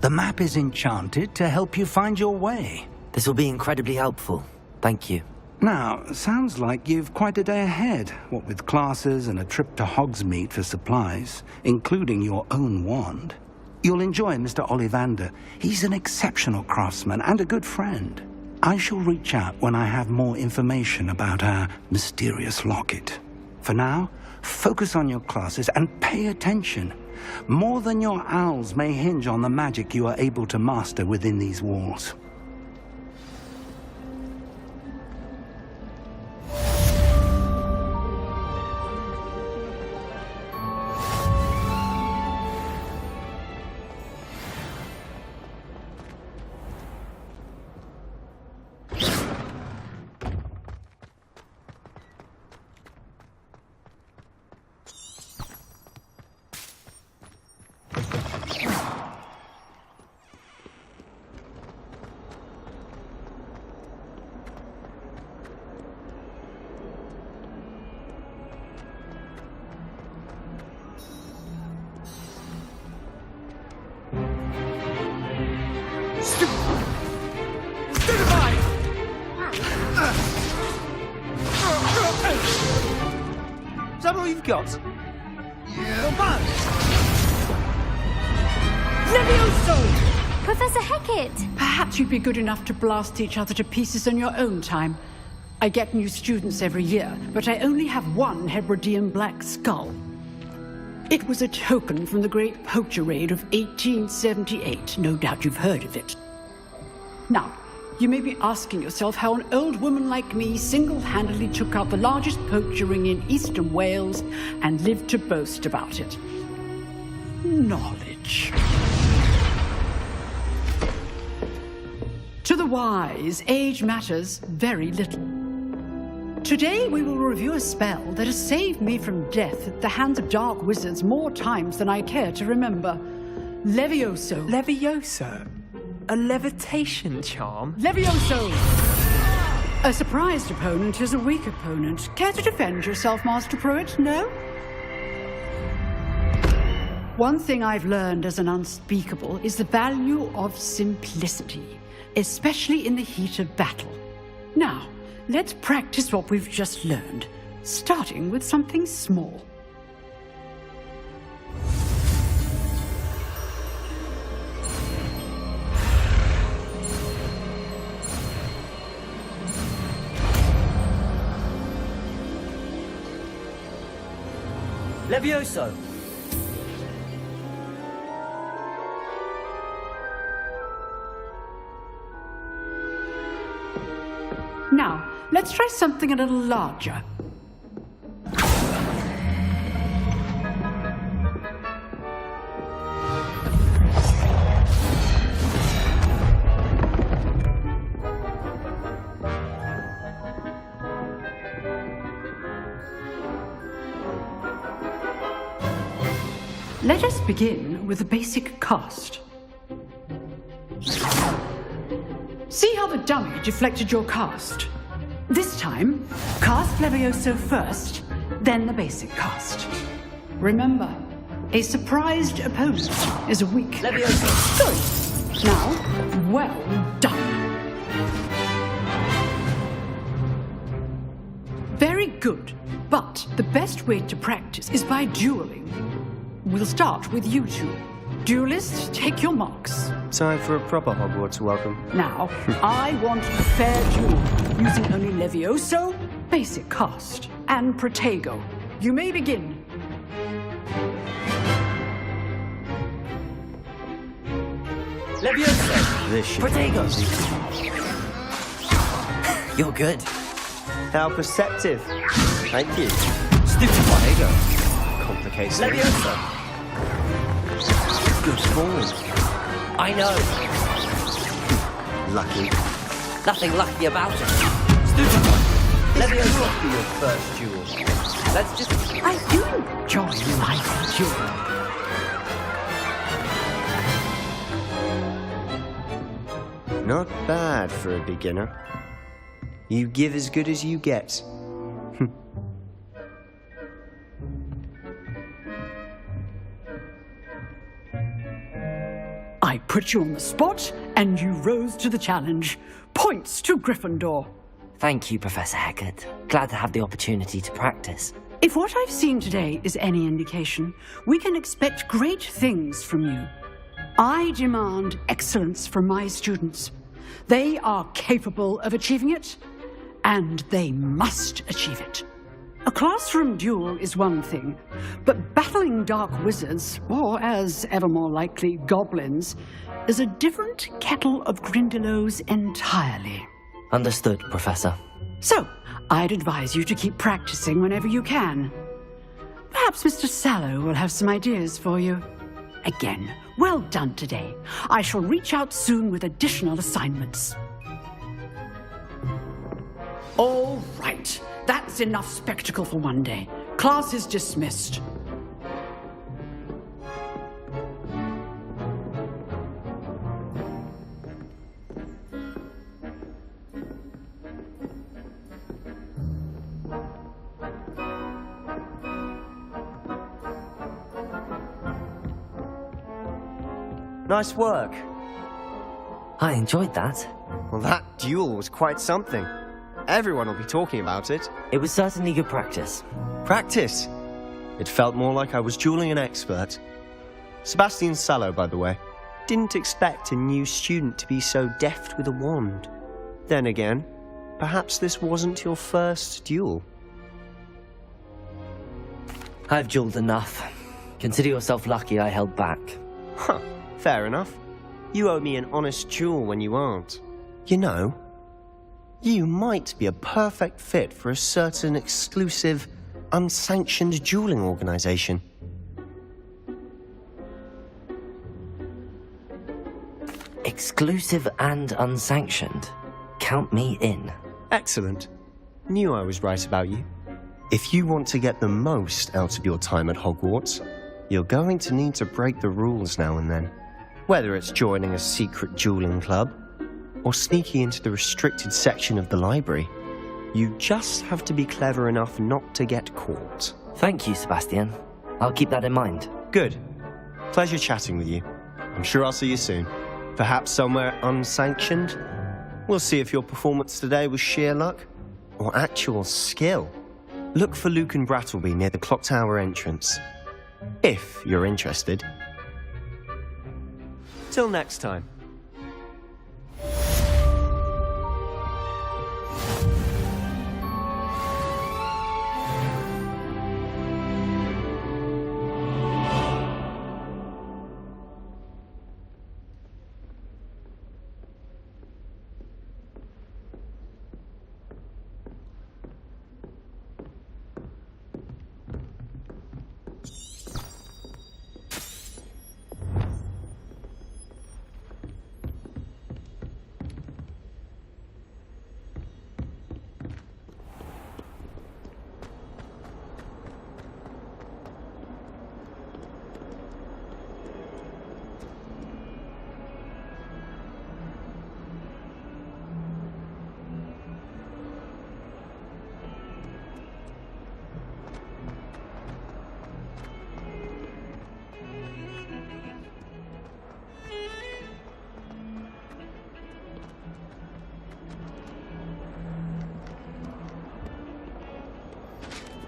The map is enchanted to help you find your way. This will be incredibly helpful. Thank you. Now, sounds like you've quite a day ahead, what with classes and a trip to Hogsmeade for supplies, including your own wand. You'll enjoy Mr. Ollivander. He's an exceptional craftsman and a good friend. I shall reach out when I have more information about our mysterious locket. For now, focus on your classes and pay attention. More than your owls may hinge on the magic you are able to master within these walls. all you've got? Come on! Levioso! Professor Hackett! Perhaps you'd be good enough to blast each other to pieces in your own time. I get new students every year, but I only have one Hebridean black skull. It was a token from the Great Poacher Raid of 1878. No doubt you've heard of it. Now, you may be asking yourself how an old woman like me single-handedly took out the largest poacher ring in eastern Wales and lived to boast about it. Knowledge. To the wise, age matters very little. Today we will review a spell that has saved me from death at the hands of dark wizards more times than I care to remember. Levioso. Levioso? A levitation charm? Levioso! A surprised opponent is a weak opponent. Care to defend yourself, Master Pruitt? No? One thing I've learned as an unspeakable is the value of simplicity, especially in the heat of battle. Now, let's practice what we've just learned, starting with something small. Levioso! Now, let's try something a little larger. Let us begin with the basic cast. See how the dummy deflected your cast? This time, cast Levioso first, then the basic cast. Remember, a surprised opponent is a weak... Levioso! Good! Now, well done. Very good, but the best way to practice is by dueling. We'll start with you two. Duelists, take your marks. Time for a proper Hogwarts welcome. Now, I want a fair duel, using only Levioso, basic cast, and Protego. You may begin. Levioso! This should Protego! You're good. How perceptive. Thank you. Stupid Protego. Complicated. Levioso! Good falling. I know. Lucky. Nothing lucky about it. Stupid one. Levioso! This be your first duel. Let's just... I do enjoy my duel. Not bad for a beginner. You give as good as you get. I put you on the spot, and you rose to the challenge. Points to Gryffindor. Thank you, Professor Hackett. Glad to have the opportunity to practice. If what I've seen today is any indication, we can expect great things from you. I demand excellence from my students. They are capable of achieving it, and they must achieve it. A classroom duel is one thing, but battling dark wizards, or as ever more likely, goblins, is a different kettle of Grindylows entirely. Understood, Professor. So, I'd advise you to keep practicing whenever you can. Perhaps Mr. Sallow will have some ideas for you. Again, well done today. I shall reach out soon with additional assignments. All right. That's enough spectacle for one day. Class is dismissed. Nice work. I enjoyed that. Well, that duel was quite something. Everyone will be talking about it. It was certainly good practice. Practice? It felt more like I was dueling an expert. Sebastian Sallow, by the way. Didn't expect a new student to be so deft with a wand. Then again, perhaps this wasn't your first duel. I've dueled enough. Consider yourself lucky I held back. Huh, fair enough. You owe me an honest duel when you aren't. You know, you might be a perfect fit for a certain exclusive, unsanctioned dueling organization. Exclusive and unsanctioned. Count me in. Excellent. Knew I was right about you. If you want to get the most out of your time at Hogwarts, you're going to need to break the rules now and then. Whether it's joining a secret dueling club, or sneaking into the restricted section of the library, you just have to be clever enough not to get caught. Thank you, Sebastian. I'll keep that in mind. Good. Pleasure chatting with you. I'm sure I'll see you soon. Perhaps somewhere unsanctioned? We'll see if your performance today was sheer luck or actual skill. Look for Luke and Brattleby near the clock tower entrance. If you're interested. Till next time.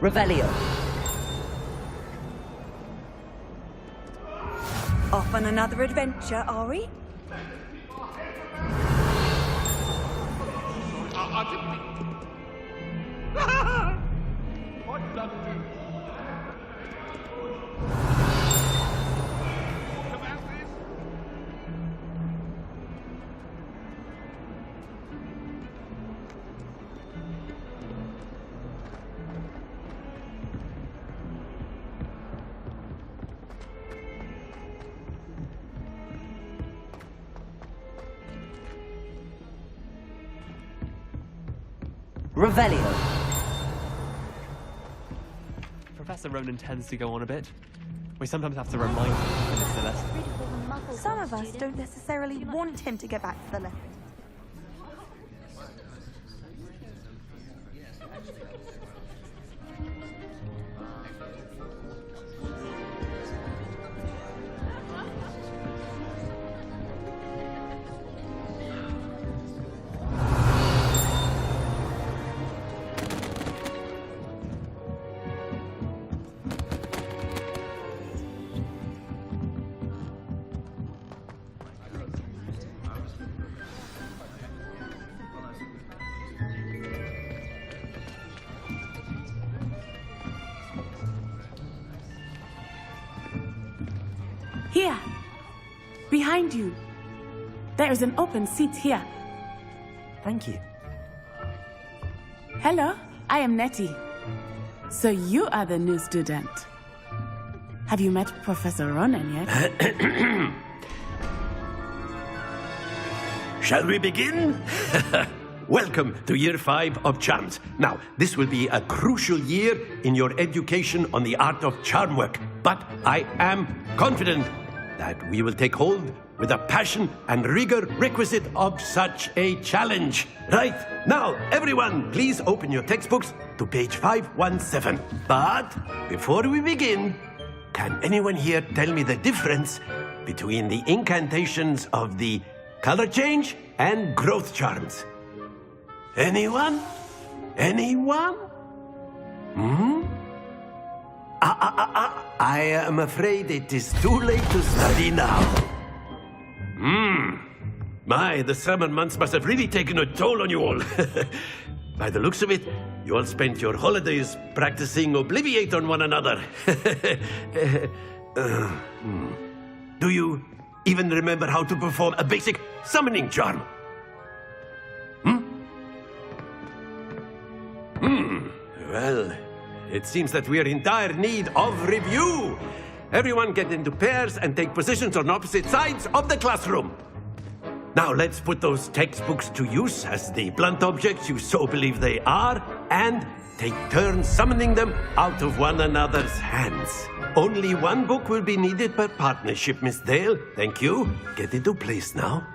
Revelio. Off on another adventure, are we? What did I do? Revelio. Professor Ronan tends to go on a bit. We sometimes have to remind him to finish the lesson. Some of us don't necessarily want him to get back to the lesson. Here. Behind you. There is an open seat here. Thank you. Hello, I am Nettie. So you are the new student. Have you met Professor Ronan yet? Shall we begin? Welcome to Year 5 of Charms. Now, this will be a crucial year in your education on the art of charm work, but I am confident that we will take hold with the passion and rigor requisite of such a challenge. Right, now, everyone, please open your textbooks to page 517. But before we begin, can anyone here tell me the difference between the incantations of the color change and growth charms? Anyone? Anyone? I am afraid it is too late to study now. The summer months must have really taken a toll on you all. By the looks of it, you all spent your holidays practicing Obliviate on one another. Do you even remember how to perform a basic summoning charm? Well, it seems that we are in dire need of review. Everyone get into pairs and take positions on opposite sides of the classroom. Now let's put those textbooks to use as the blunt objects you so believe they are, and take turns summoning them out of one another's hands. Only one book will be needed per partnership, Miss Dale. Thank you. Get into place now.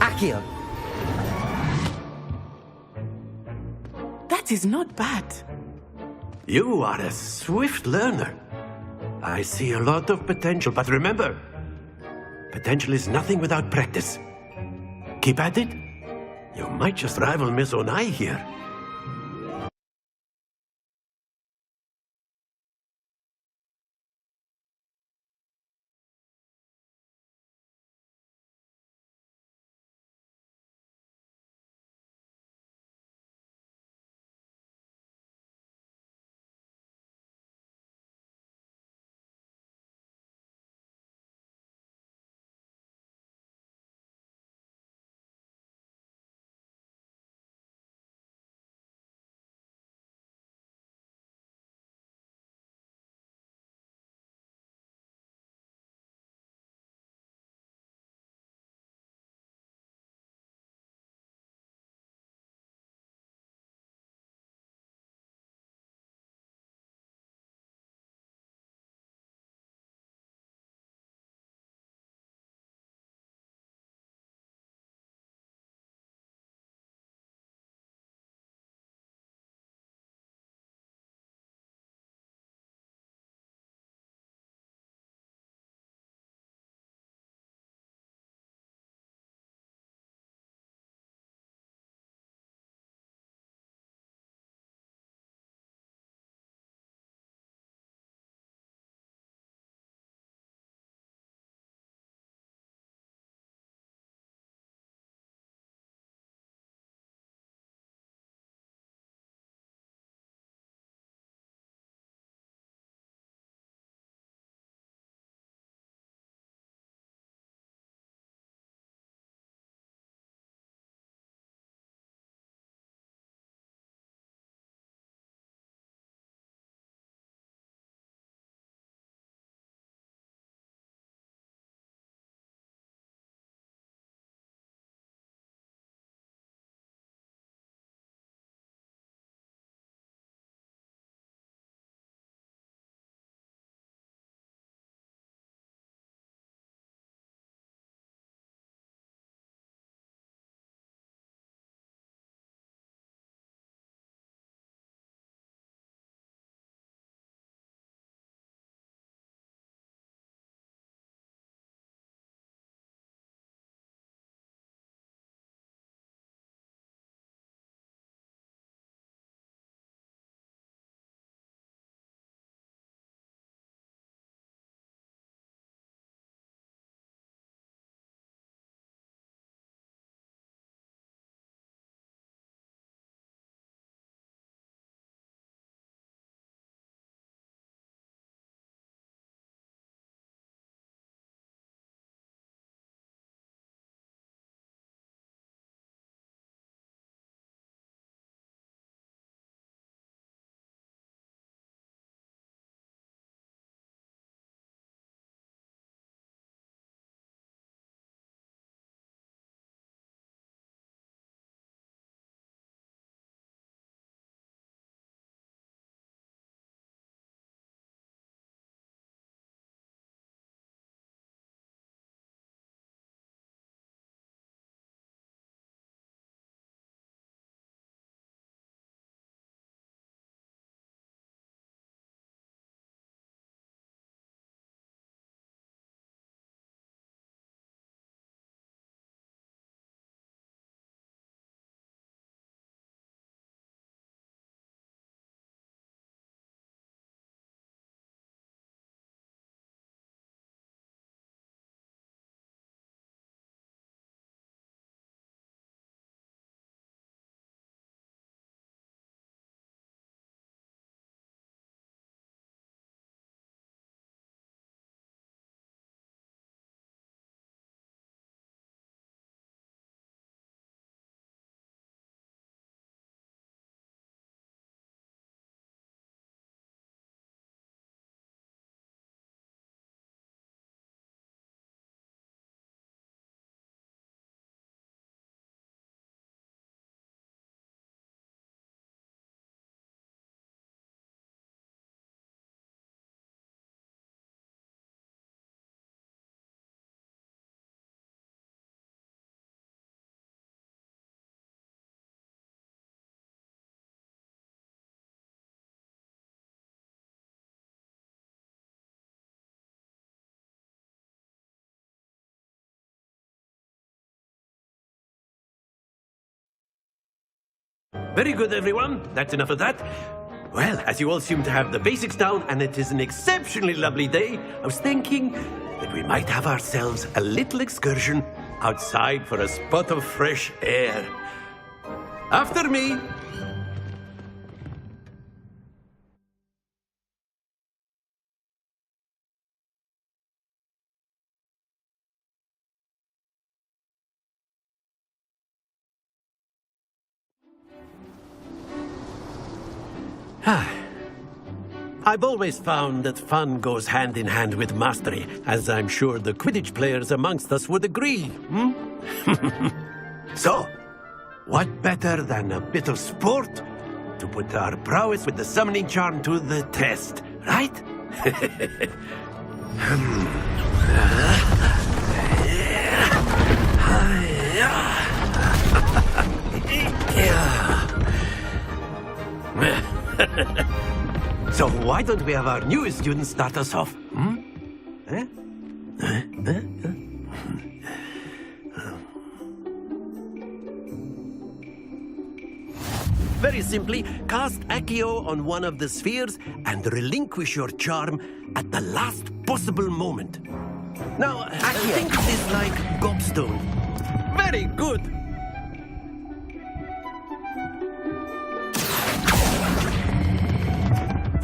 Accio! That is not bad. You are a swift learner. I see a lot of potential, but remember, potential is nothing without practice. Keep at it. You might just rival Miss Onai here. Very good, everyone. That's enough of that. Well, as you all seem to have the basics down, and it is an exceptionally lovely day, I was thinking that we might have ourselves a little excursion outside for a spot of fresh air. After me. I've always found that fun goes hand in hand with mastery, as I'm sure the Quidditch players amongst us would agree. So, what better than a bit of sport to put our prowess with the summoning charm to the test, right? So why don't we have our newest student start us off? Very simply, cast Accio on one of the spheres and relinquish your charm at the last possible moment. Now, think of this like gobstone. Very good.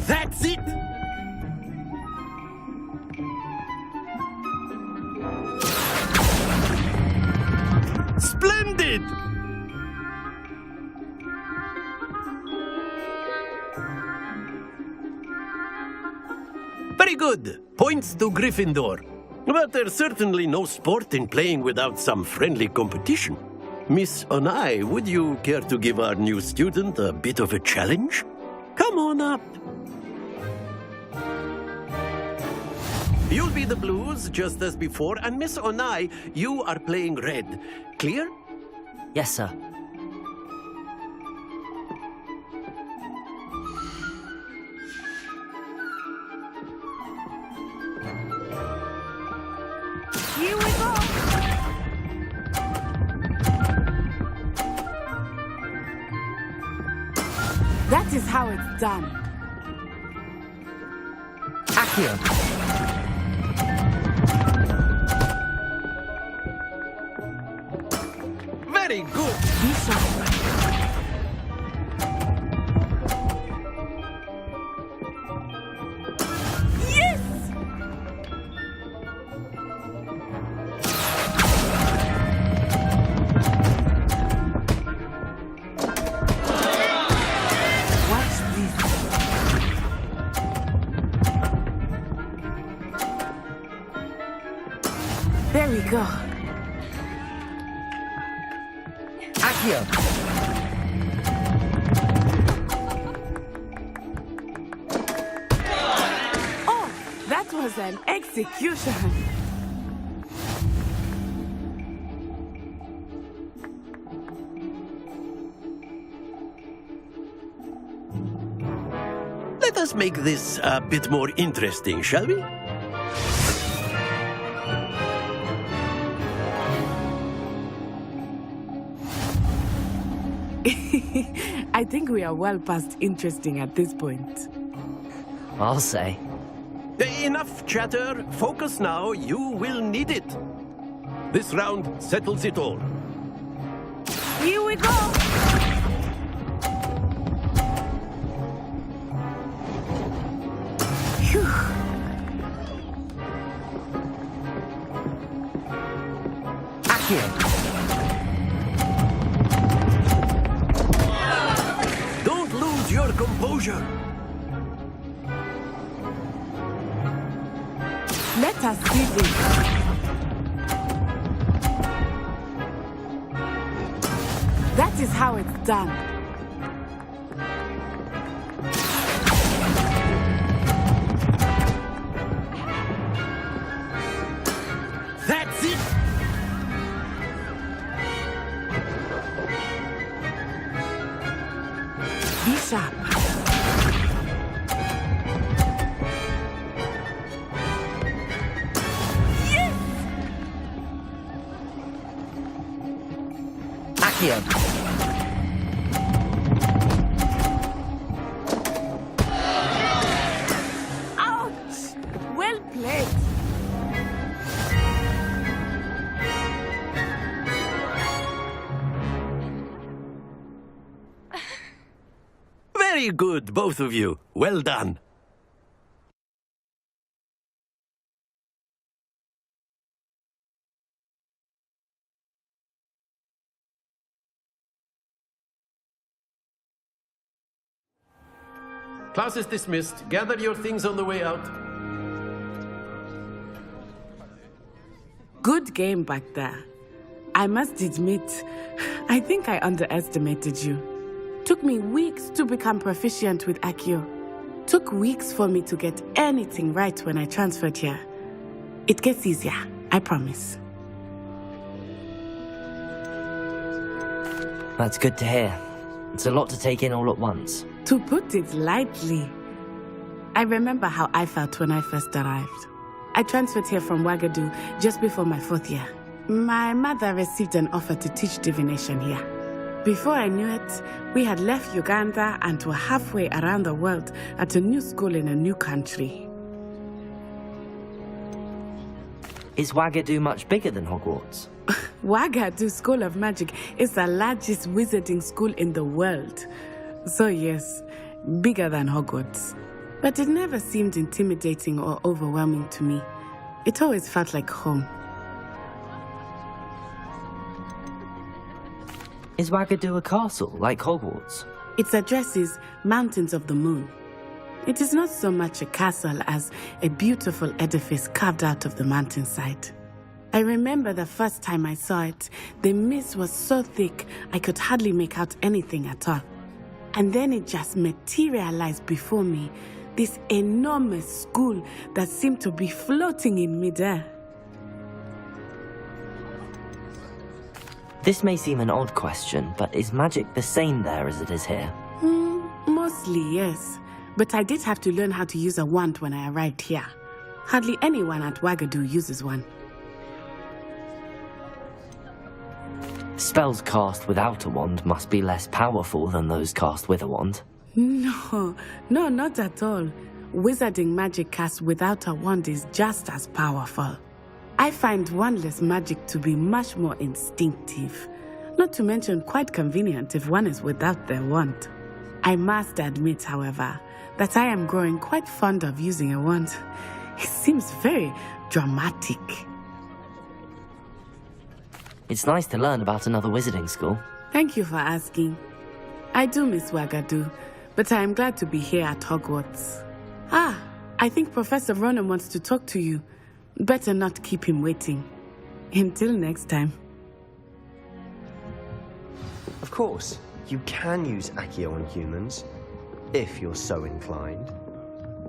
That's it! Splendid! Very good. Points to Gryffindor. But there's certainly no sport in playing without some friendly competition. Miss Onai, would you care to give our new student a bit of a challenge? Come on up. You'll be the blues, just as before, and Miss Onai, you are playing red. Clear? Yes, sir. Here we go! That is how it's done. Accio. Very good. Yes! Watch this. There we go. Accio. Oh, that was an execution. Let us make this a bit more interesting, shall we? I think we are well past interesting at this point. I'll say. Enough chatter. Focus now. You will need it. This round settles it all. Here we go! Accio. Don't lose your composure. Let us see this. That is how it's done. That's it. Be sharp. Accio. Very good, both of you. Well done. Class is dismissed. Gather your things on the way out. Good game back there. I must admit, I think I underestimated you. Took me weeks to become proficient with Accio. Took weeks for me to get anything right when I transferred here. It gets easier, I promise. That's good to hear. It's a lot to take in all at once. To put it lightly, I remember how I felt when I first arrived. I transferred here from Wagadu just before my 4th year. My mother received an offer to teach divination here. Before I knew it, we had left Uganda and were halfway around the world at a new school in a new country. Is Wagadu much bigger than Hogwarts? Wagadu School of Magic is the largest wizarding school in the world. So yes, bigger than Hogwarts. But it never seemed intimidating or overwhelming to me. It always felt like home. Is Wagadu a castle, like Hogwarts? Its address is Mountains of the Moon. It is not so much a castle as a beautiful edifice carved out of the mountainside. I remember the first time I saw it, the mist was so thick I could hardly make out anything at all. And then it just materialized before me, this enormous school that seemed to be floating in midair. This may seem an odd question, but is magic the same there as it is here? Mostly, yes. But I did have to learn how to use a wand when I arrived here. Hardly anyone at Wagadu uses one. Spells cast without a wand must be less powerful than those cast with a wand. No, not at all. Wizarding magic cast without a wand is just as powerful. I find wandless magic to be much more instinctive. Not to mention quite convenient if one is without their wand. I must admit, however, that I am growing quite fond of using a wand. It seems very dramatic. It's nice to learn about another wizarding school. Thank you for asking. I do miss Wagadu, but I am glad to be here at Hogwarts. I think Professor Ronan wants to talk to you. Better not keep him waiting. Until next time. Of course, you can use Accio on humans, if you're so inclined.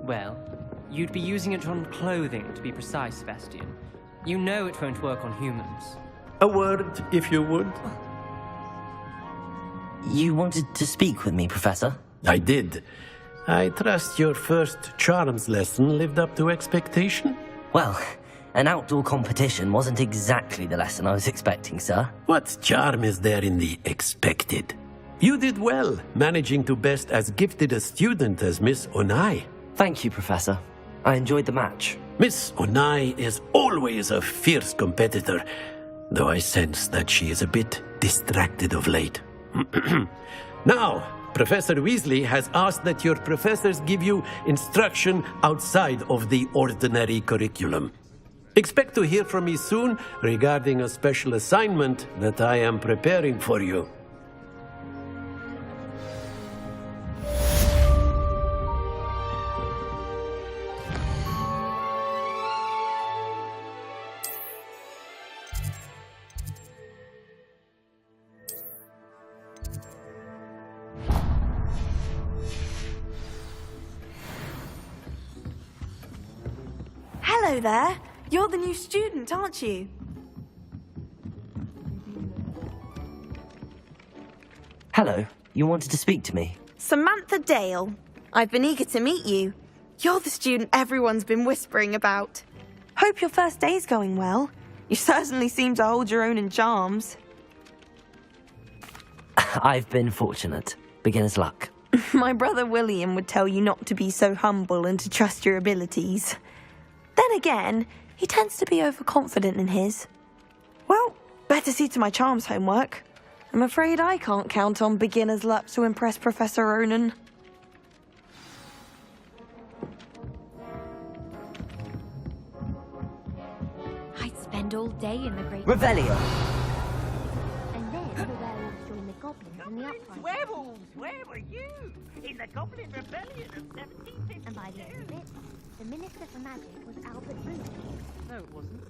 Well, you'd be using it on clothing, to be precise, Sebastian. You know it won't work on humans. A word, if you would. You wanted to speak with me, Professor? I did. I trust your first charms lesson lived up to expectation? Well, an outdoor competition wasn't exactly the lesson I was expecting, sir. What charm is there in the expected? You did well, managing to best as gifted a student as Miss Onai. Thank you, Professor. I enjoyed the match. Miss Onai is always a fierce competitor, though I sense that she is a bit distracted of late. Now, Professor Weasley has asked that your professors give you instruction outside of the ordinary curriculum. Expect to hear from me soon regarding a special assignment that I am preparing for you. Hello there. You're the new student, aren't you? Hello. You wanted to speak to me? Samantha Dale. I've been eager to meet you. You're the student everyone's been whispering about. Hope your first day's going well. You certainly seem to hold your own in charms. I've been fortunate. Beginner's luck. My brother William would tell you not to be so humble and to trust your abilities. Then again, he tends to be overconfident in his. Well, better see to my charms homework. I'm afraid I can't count on beginner's luck to impress Professor Ronan. day in the Great Revelio. And then the werewolves joined the goblins in the uprising. Werewolves, where were you? In the Goblin Rebellion of 1752. And by the end of it, the Minister for Magic was Albert Bruce. No, it wasn't.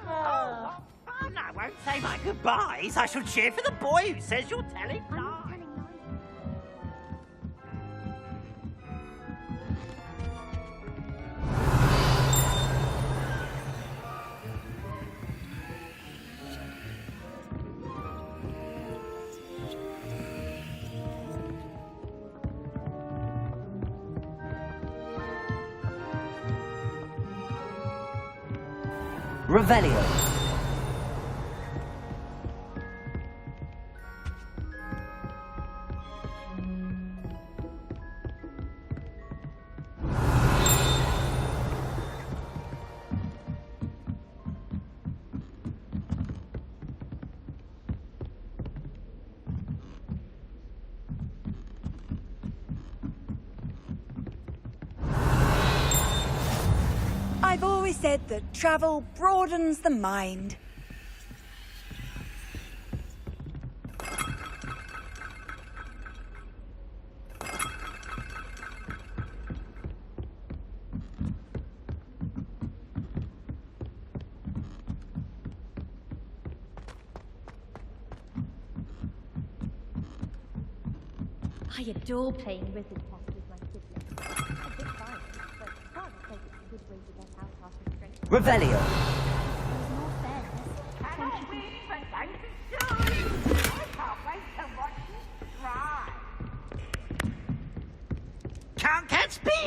Oh, what fun! I won't say my goodbyes. I shall cheer for the boy who says you're telling I'm lies. not telling lies. Revelio. I've always said that travel broadens the mind. I adore playing Wizard Chess with my siblings. A bit violent, but father says it's a good way to get out after strength. Revelio. There's more fairness. Cannot win, but thanks to stories. I can't wait to watch you try. Can't catch me!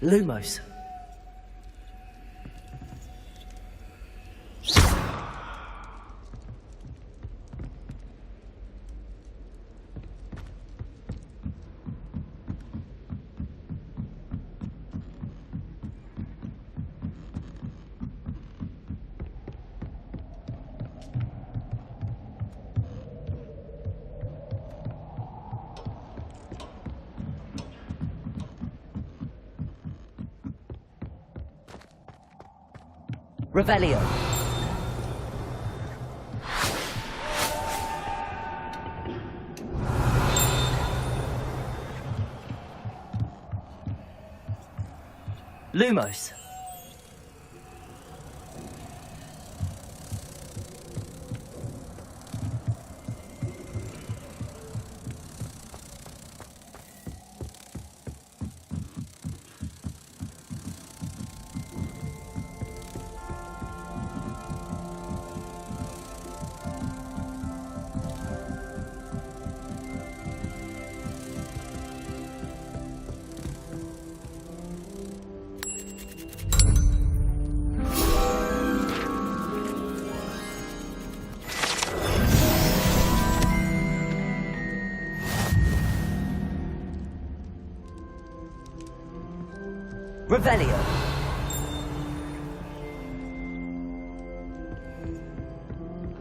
Lumos. Revelio. Lumos. Revelio.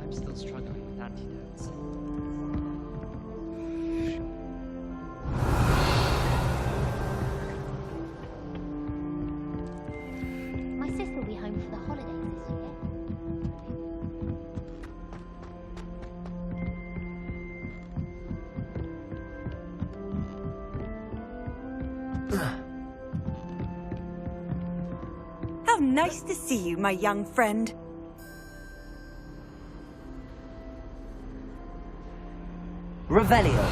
I'm still struggling with antidotes. My sister will be home for the holidays this year. How nice to see you, my young friend. Revelio.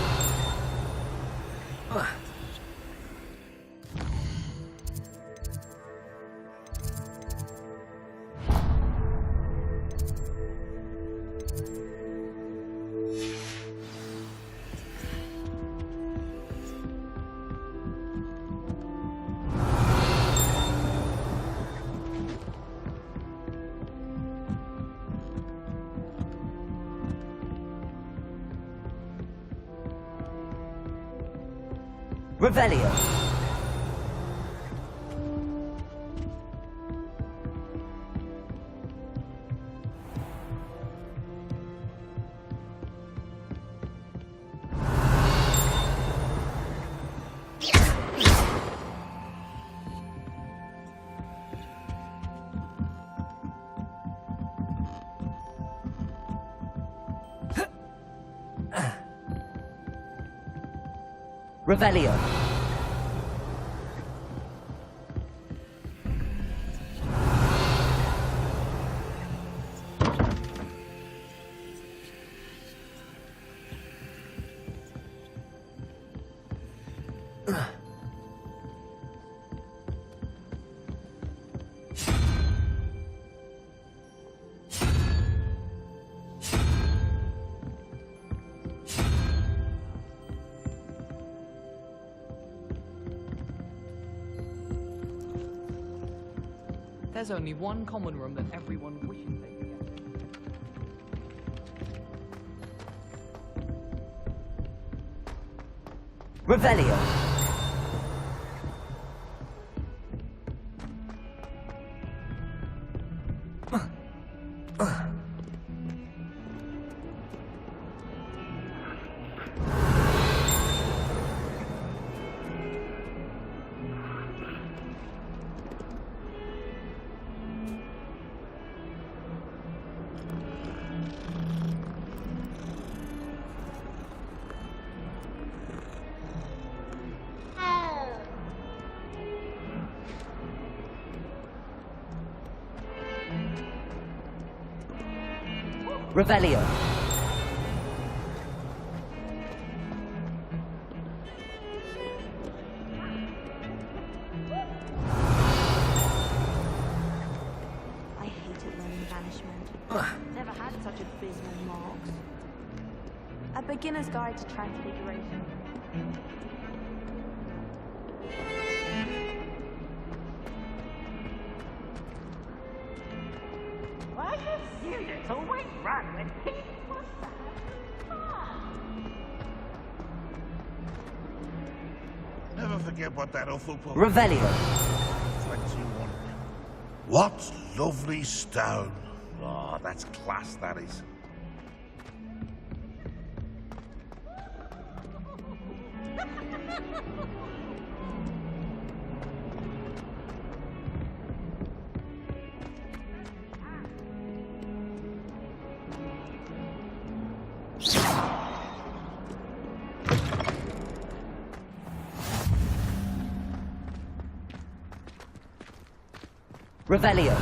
Revelio. Revelio. There's only one common room that everyone wishes they could get. Revelio. Revelio. I hated learning banishment. Never had such abysmal marks. A beginner's guide to transfiguration. Why, you serious? Always run when Pete was sad. Never forget what that awful poor... Revelio. 21. What lovely stone. Oh, that's class, that is. Revelio.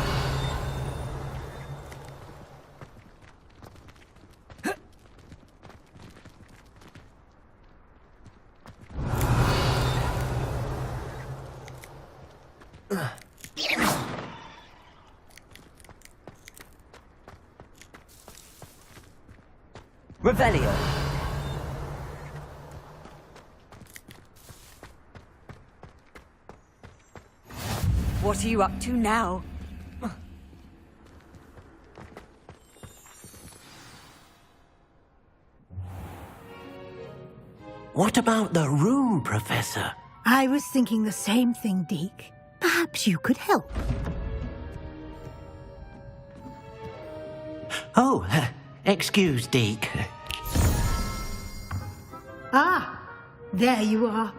Revelio. What are you up to now? What about the room, Professor? I was thinking the same thing, Deke. Perhaps you could help. Oh, excuse, Deke. Ah, there you are.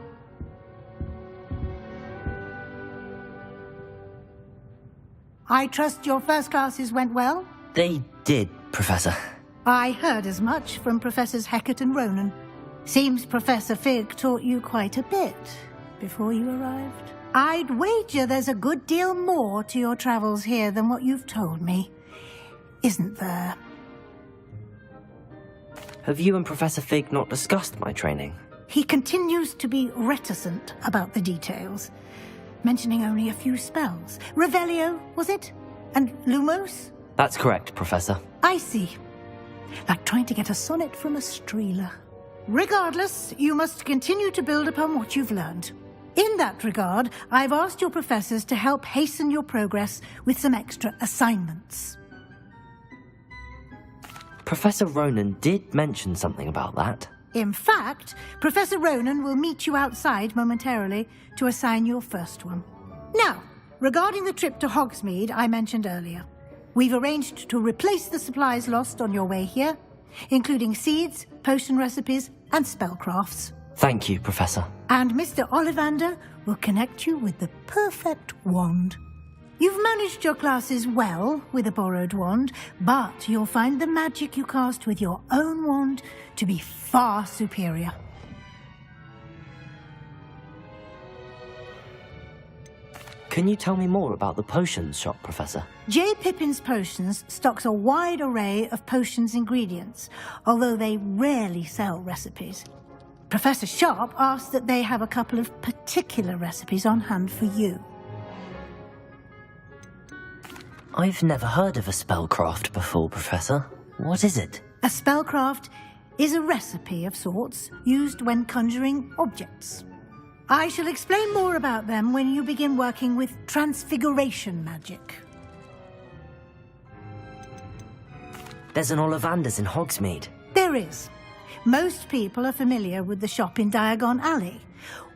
I trust your first classes went well? They did, Professor. I heard as much from Professors Hecat and Ronan. Seems Professor Fig taught you quite a bit before you arrived. I'd wager there's a good deal more to your travels here than what you've told me. Isn't there? Have you and Professor Fig not discussed my training? He continues to be reticent about the details, mentioning only a few spells. Revelio, was it? And Lumos? That's correct, Professor. I see. Like trying to get a sonnet from a streeler. Regardless, you must continue to build upon what you've learned. In that regard, I've asked your professors to help hasten your progress with some extra assignments. Professor Ronan did mention something about that. In fact, Professor Ronan will meet you outside momentarily to assign your first one. Now, regarding the trip to Hogsmeade I mentioned earlier, we've arranged to replace the supplies lost on your way here, including seeds, potion recipes, and spellcrafts. Thank you, Professor. And Mr. Ollivander will connect you with the perfect wand. You've managed your classes well with a borrowed wand, but you'll find the magic you cast with your own wand to be far superior. Can you tell me more about the potions shop, Professor? J. Pippin's Potions stocks a wide array of potions ingredients, although they rarely sell recipes. Professor Sharp asked that they have a couple of particular recipes on hand for you. I've never heard of a spellcraft before, Professor. What is it? A spellcraft is a recipe of sorts used when conjuring objects. I shall explain more about them when you begin working with transfiguration magic. There's an Ollivander's in Hogsmeade. There is. Most people are familiar with the shop in Diagon Alley.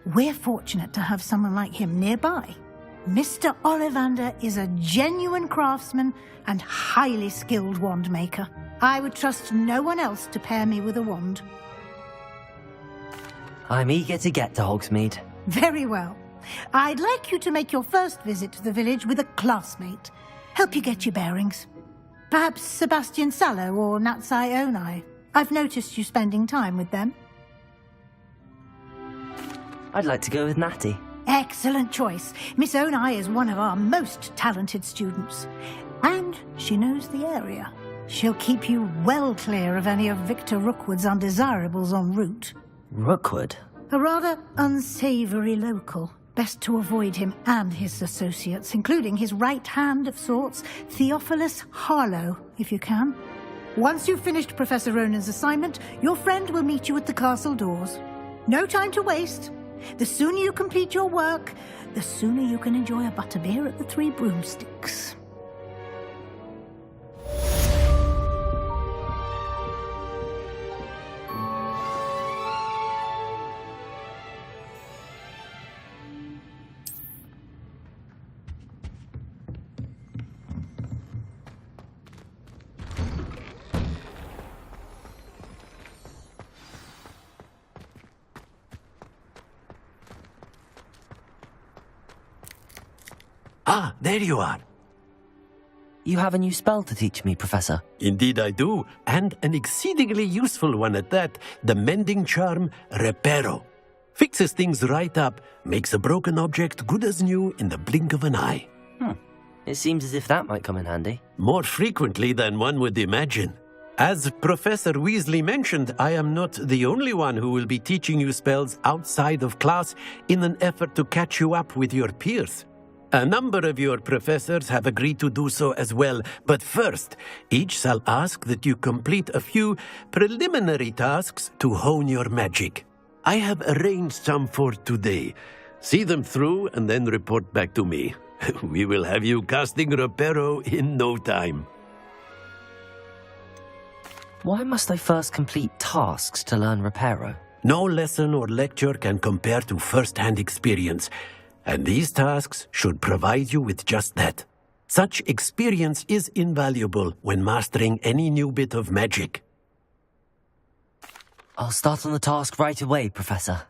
We're fortunate to have someone like him nearby. Mr. Ollivander is a genuine craftsman and highly skilled wand maker. I would trust no one else to pair me with a wand. I'm eager to get to Hogsmeade. Very well. I'd like you to make your first visit to the village with a classmate. Help you get your bearings. Perhaps Sebastian Sallow or Natsai Onai. I've noticed you spending time with them. I'd like to go with Natty. Excellent choice. Miss Onai is one of our most talented students. And she knows the area. She'll keep you well clear of any of Victor Rookwood's undesirables en route. Rookwood? A rather unsavoury local. Best to avoid him and his associates, including his right hand of sorts, Theophilus Harlow, if you can. Once you've finished Professor Ronan's assignment, your friend will meet you at the castle doors. No time to waste. The sooner you complete your work, the sooner you can enjoy a butterbeer at the Three Broomsticks. Ah, there you are. You have a new spell to teach me, Professor. Indeed I do, and an exceedingly useful one at that, the mending charm Reparo. Fixes things right up, makes a broken object good as new in the blink of an eye. It seems as if that might come in handy. More frequently than one would imagine. As Professor Weasley mentioned, I am not the only one who will be teaching you spells outside of class in an effort to catch you up with your peers. A number of your professors have agreed to do so as well, but first, each shall ask that you complete a few preliminary tasks to hone your magic. I have arranged some for today. See them through and then report back to me. We will have you casting Reparo in no time. Why must I first complete tasks to learn Reparo? No lesson or lecture can compare to first-hand experience. And these tasks should provide you with just that. Such experience is invaluable when mastering any new bit of magic. I'll start on the task right away, Professor.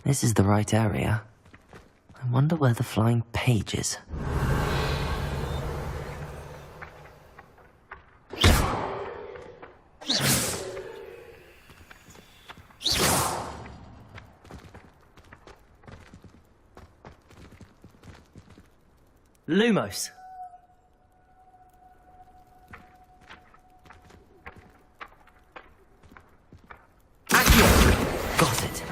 This is the right area. I wonder where the flying page is. Lumos. Accio. Got it.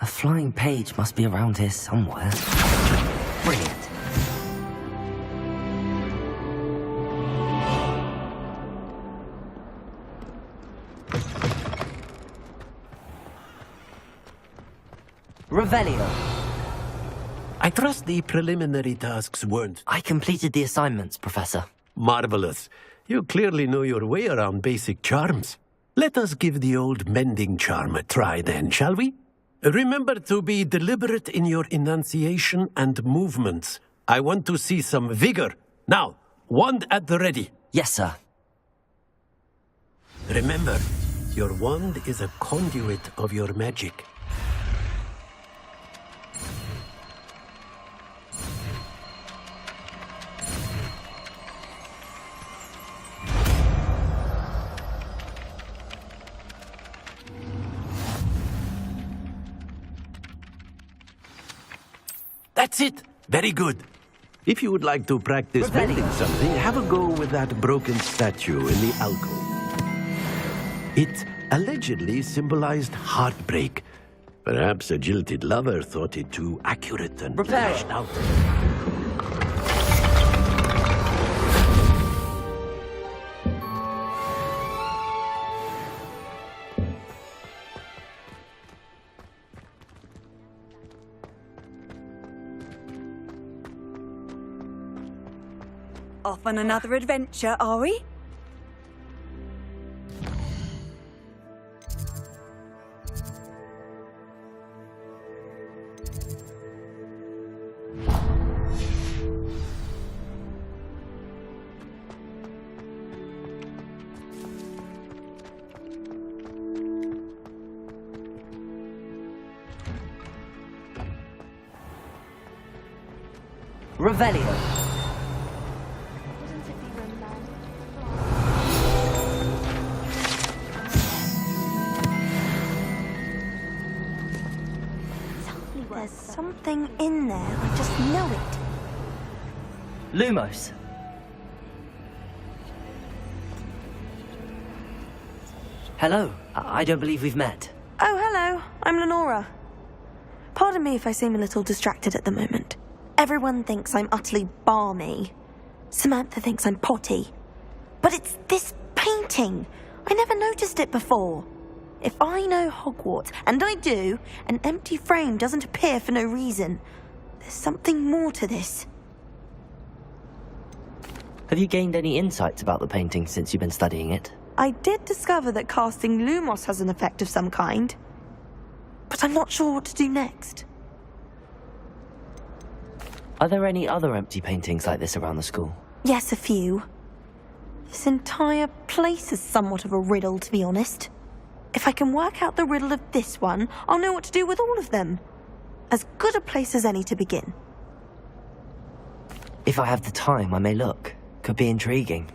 A flying page must be around here somewhere. Brilliant. Revelio. I trust the preliminary tasks weren't... I completed the assignments, Professor. Marvelous. You clearly know your way around basic charms. Let us give the old mending charm a try then, shall we? Remember to be deliberate in your enunciation and movements. I want to see some vigor. Now, wand at the ready. Yes, sir. Remember, Your wand is a conduit of your magic. That's it! Very good. If you would like to practice building something, have a go with that broken statue in the alcove. It allegedly symbolized heartbreak. Perhaps a jilted lover thought it too accurate and lashed out. Off on another adventure, are we? Revelio. There's something in there, I just know it. Lumos. Hello. I don't believe we've met. Oh, hello. I'm Lenora. Pardon me if I seem a little distracted at the moment. Everyone thinks I'm utterly balmy. Samantha thinks I'm potty. But it's this painting. I never noticed it before. If I know Hogwarts, and I do, an empty frame doesn't appear for no reason. There's something more to this. Have you gained any insights about the painting since you've been studying it? I did discover that casting Lumos has an effect of some kind. But I'm not sure what to do next. Are there any other empty paintings like this around the school? Yes, a few. This entire place is somewhat of a riddle, to be honest. If I can work out the riddle of this one, I'll know what to do with all of them. As good a place as any to begin. If I have the time, I may look. Could be intriguing.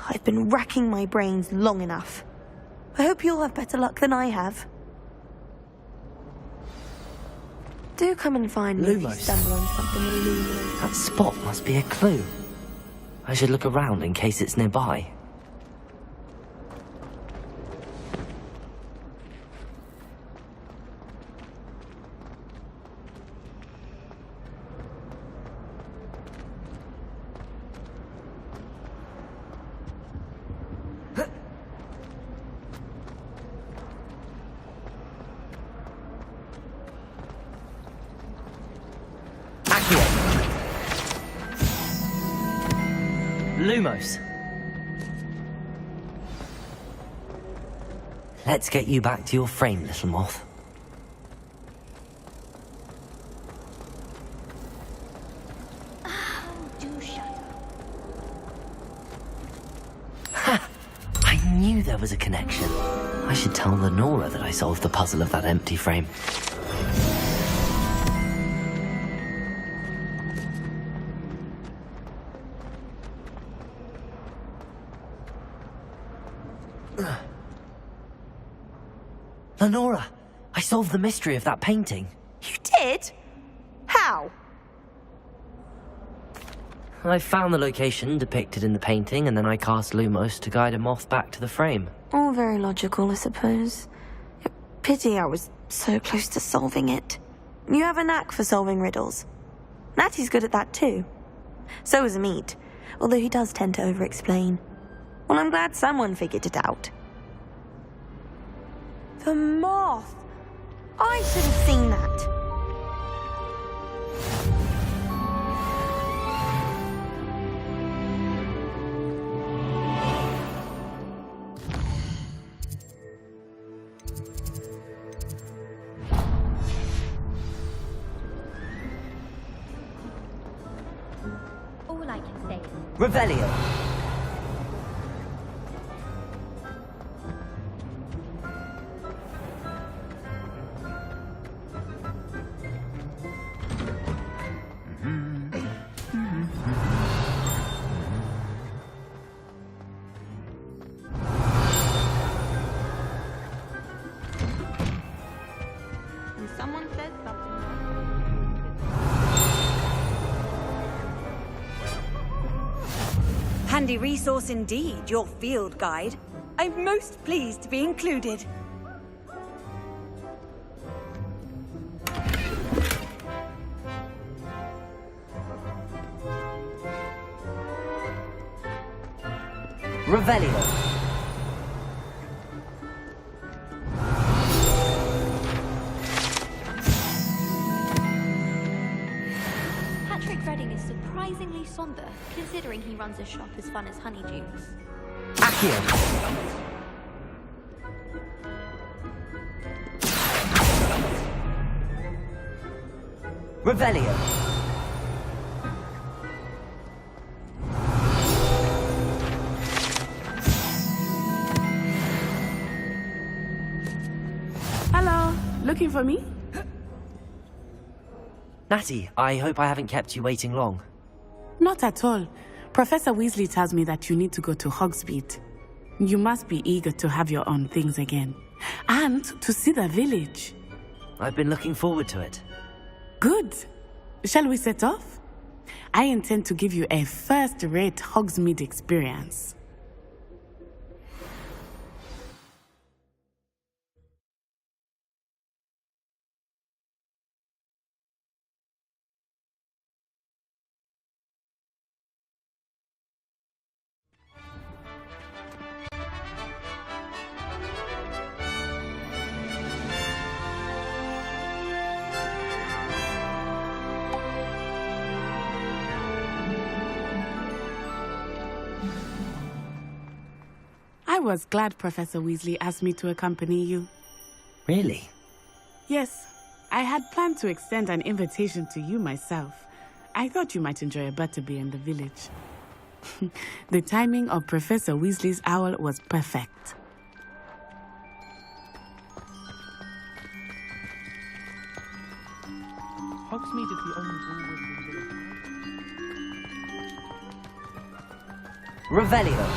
I've been racking my brains long enough. I hope you'll have better luck than I have. Do come and find me if you stumble on something illuminating. That spot must be a clue. I should look around in case it's nearby. Lumos. Let's get you back to your frame, little moth. Ha! I knew there was a connection. I should tell Lenora that I solved the puzzle of that empty frame. Lenora, I solved the mystery of that painting. You did? How? I found the location depicted in the painting, and then I cast Lumos to guide a moth back to the frame. All very logical, I suppose. Pity I was so close to solving it. You have a knack for solving riddles. Natty's good at that too. So is Amit, although he does tend to over-explain. Well, I'm glad someone figured it out. The moth! I should have seen that. All I can say is... Revelio. said something. Handy resource indeed, your field guide. I'm most pleased to be included. Revelio. Patrick Redding is surprisingly somber, considering he runs a shop as fun as Honeydukes. Accio. Revelio. Hello, looking for me? Natty, I hope I haven't kept you waiting long. Not at all. Professor Weasley tells me that you need to go to Hogsmeade. You must be eager to have your own things again. And to see the village. I've been looking forward to it. Good. Shall we set off? I intend to give you a first-rate Hogsmeade experience. I was glad Professor Weasley asked me to accompany you. Really? Yes, I had planned to extend an invitation to you myself. I thought you might enjoy a butterbeer in the village. The timing of Professor Weasley's owl was perfect. Hogsmeade is the only rule within the village. Revelio.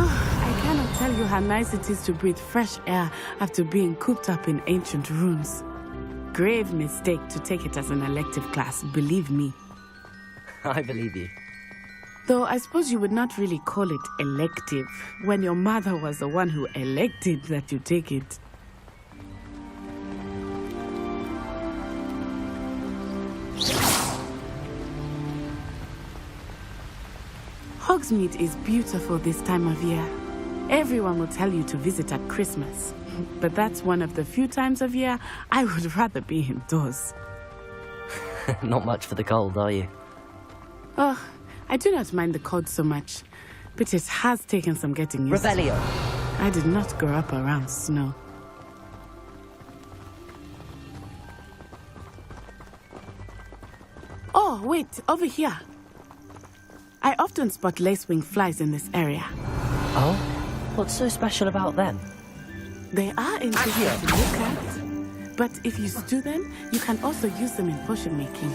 I cannot tell you how nice it is to breathe fresh air after being cooped up in ancient rooms. Grave mistake to take it as an elective class, believe me. I believe you. Though I suppose you would not really call it elective when your mother was the one who elected that you take it. Hogsmeade is beautiful this time of year. Everyone will tell you to visit at Christmas. But that's one of the few times of year I would rather be indoors. Not much for the cold, are you? Oh, I do not mind the cold so much, but it has taken some getting used to. Revelio. I did not grow up around snow. Oh, wait, over here. I often spot lacewing flies in this area. Oh? What's so special about them? They are interesting to look at, but if you stew them, you can also use them in potion making.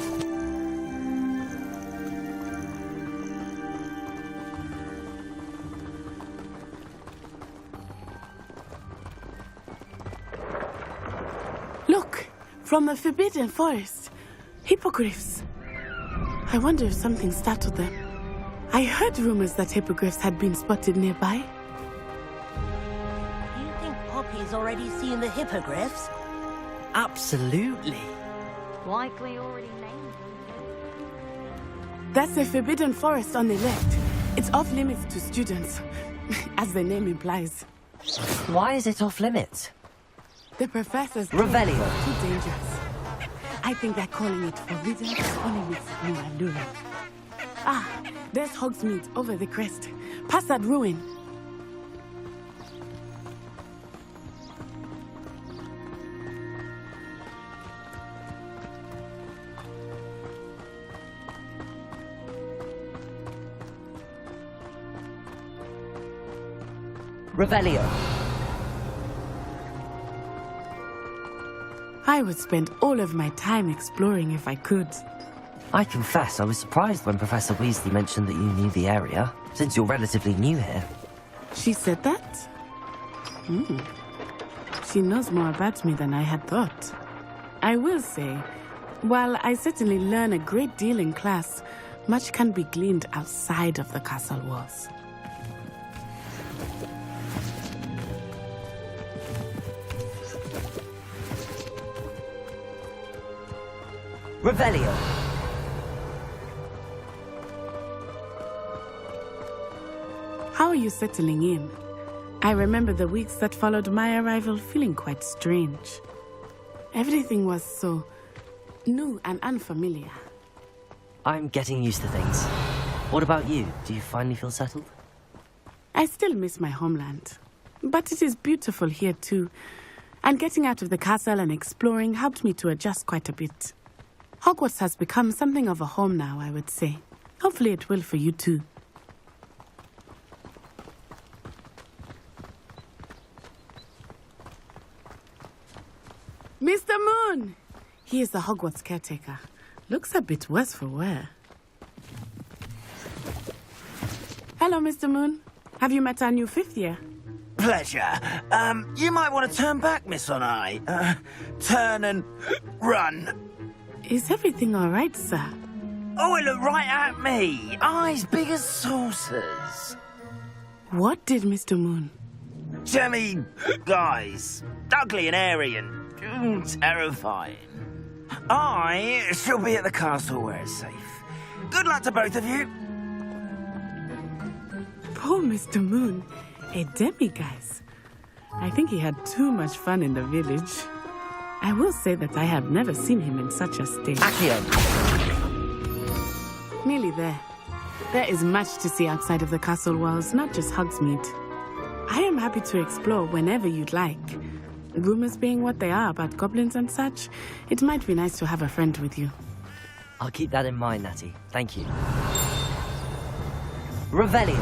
Look, from the Forbidden Forest, hippogriffs. I wonder if something startled them. I heard rumors that hippogriffs had been spotted nearby. You think Poppy's already seen the hippogriffs? Absolutely. Like we already named That's the Forbidden Forest on the left. It's off limits to students, as the name implies. Why is it off limits? The professors Revelio. It's too dangerous. I think that calling it forbidden only makes it more alluring. Ah, there's Hogsmeade over the crest. Past that ruin. Revelio. I would spend all of my time exploring if I could. I confess I was surprised when Professor Weasley mentioned that you knew the area, since you're relatively new here. She said that? She knows more about me than I had thought. I will say, while I certainly learn a great deal in class, much can be gleaned outside of the castle walls. Revelio! How are you settling in? I remember the weeks that followed my arrival feeling quite strange. Everything was so new and unfamiliar. I'm getting used to things. What about you? Do you finally feel settled? I still miss my homeland, but it is beautiful here too. And getting out of the castle and exploring helped me to adjust quite a bit. Hogwarts has become something of a home now, I would say. Hopefully it will for you too. Mr. Moon! He is the Hogwarts caretaker. Looks a bit worse for wear. Hello, Mr. Moon. Have you met our new 5th year? Pleasure. You might want to turn back, Miss On-Eye. Turn and run. Is everything all right, sir? Oh, it looked right at me. Eyes big as saucers. What did Mr. Moon? Jelly guys. Ugly and airy and terrifying. I shall be at the castle where it's safe. Good luck to both of you. Poor Mr. Moon. A demiguise. I think he had too much fun in the village. I will say that I have never seen him in such a state. Accio! Nearly there. There is much to see outside of the castle walls, not just Hogsmeade. I am happy to explore whenever you'd like. Rumors being what they are about goblins and such, it might be nice to have a friend with you. I'll keep that in mind, Natty. Thank you. Revelio!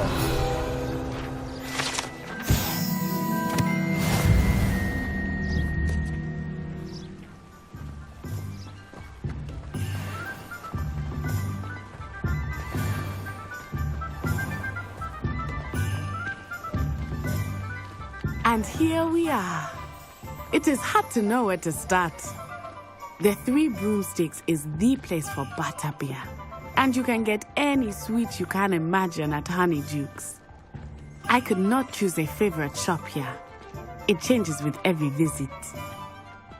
And here we are. It is hard to know where to start. The 3 Broomsticks is the place for butterbeer. And you can get any sweet you can imagine at Honeydukes. I could not choose a favorite shop here. It changes with every visit.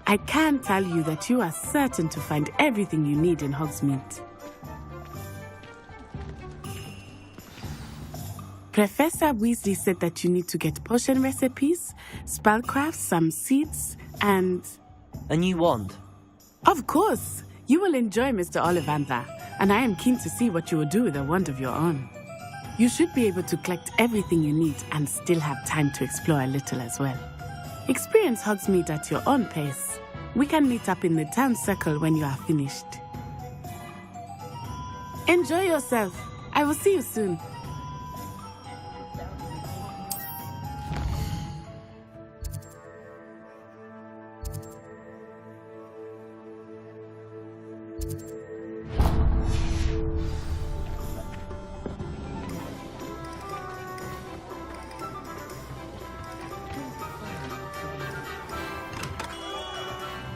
I can tell you that you are certain to find everything you need in Hogsmeade. Professor Weasley said that you need to get potion recipes, spellcraft, some seeds, and... a new wand? Of course! You will enjoy Mr. Ollivander, and I am keen to see what you will do with a wand of your own. You should be able to collect everything you need and still have time to explore a little as well. Experience Hogsmeade at your own pace. We can meet up in the town circle when you are finished. Enjoy yourself. I will see you soon.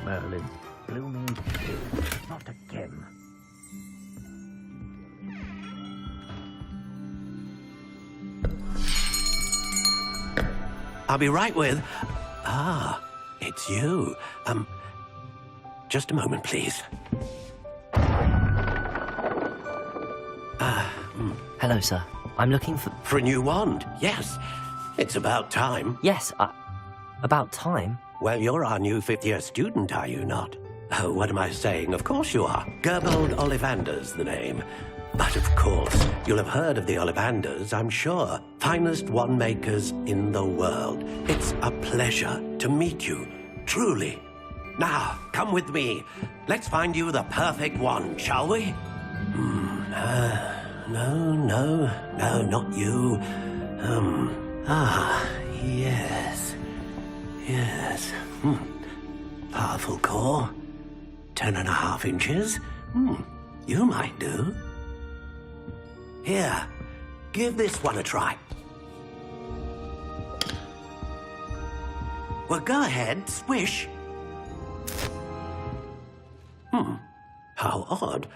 Merlin, blooming not again. I'll be right with... Ah, it's you. Just a moment, please. Hello, sir. I'm looking for... For a new wand, yes. It's about time. Yes, about time? Well, you're our new 5th-year student, are you not? Oh, what am I saying? Of course you are. Gerbold Ollivander's the name. But of course, you'll have heard of the Ollivanders, I'm sure. Finest wand makers in the world. It's a pleasure to meet you, truly. Now, come with me. Let's find you the perfect wand, shall we? No, not you. Yes. Powerful core. 10.5 inches. You might do. Here, give this one a try. Well, go ahead, swish. How odd.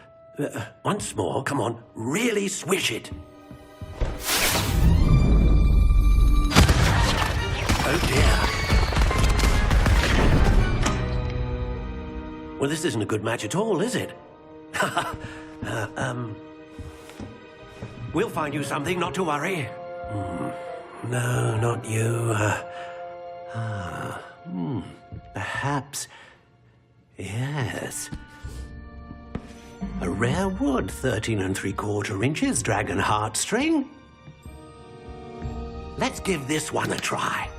Once more, come on, really swish it. Oh dear. Well, this isn't a good match at all, is it? We'll find you something, not to worry. No, not you. Perhaps. Yes. A rare wood, 13 3/4 inches, dragon heartstring. Let's give this one a try.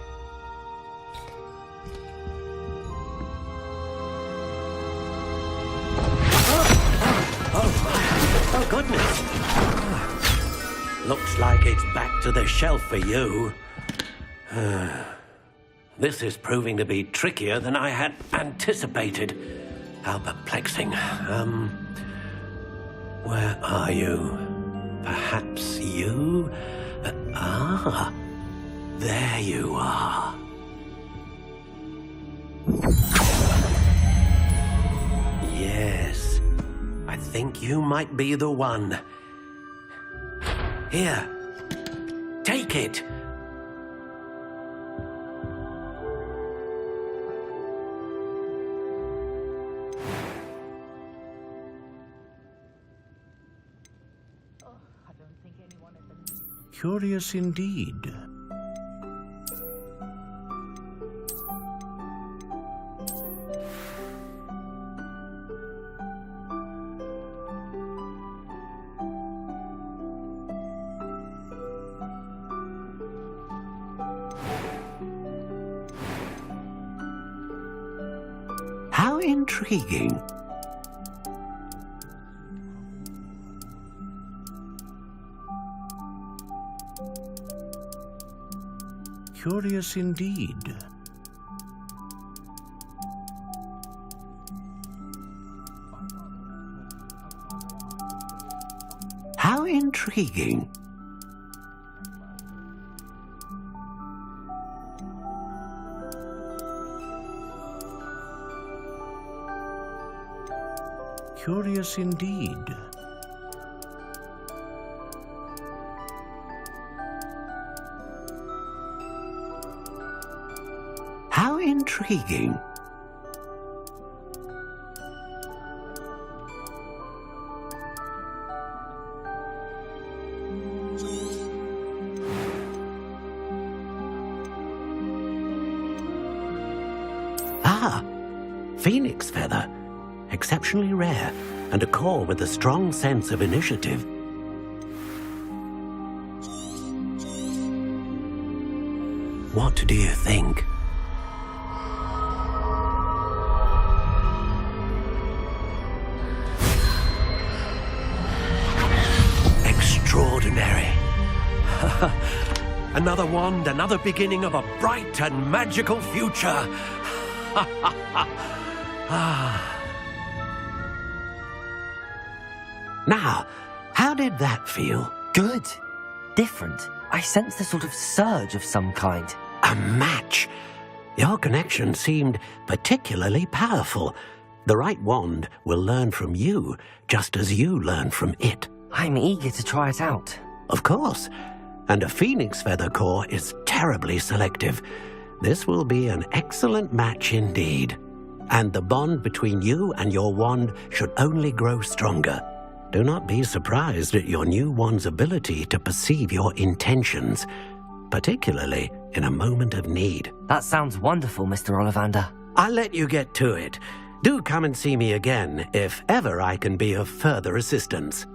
Oh, goodness. Looks like it's back to the shelf for you. This is proving to be trickier than I had anticipated. How perplexing. Where are you? Perhaps you? There you are. Yes, I think you might be the one. Here, take it. Curious indeed. How intriguing. Curious indeed. How intriguing. Curious indeed. How intriguing. Phoenix feather. Exceptionally rare, and a core with a strong sense of initiative. What do you think? Extraordinary. Another wand, another beginning of a bright and magical future. Now, how did that feel? Good. Different. I sensed a sort of surge of some kind. A match. Your connection seemed particularly powerful. The right wand will learn from you, just as you learn from it. I'm eager to try it out. Of course. And a phoenix feather core is terribly selective. This will be an excellent match indeed. And the bond between you and your wand should only grow stronger. Do not be surprised at your new wand's ability to perceive your intentions, particularly in a moment of need. That sounds wonderful, Mr. Ollivander. I'll let you get to it. Do come and see me again if ever I can be of further assistance.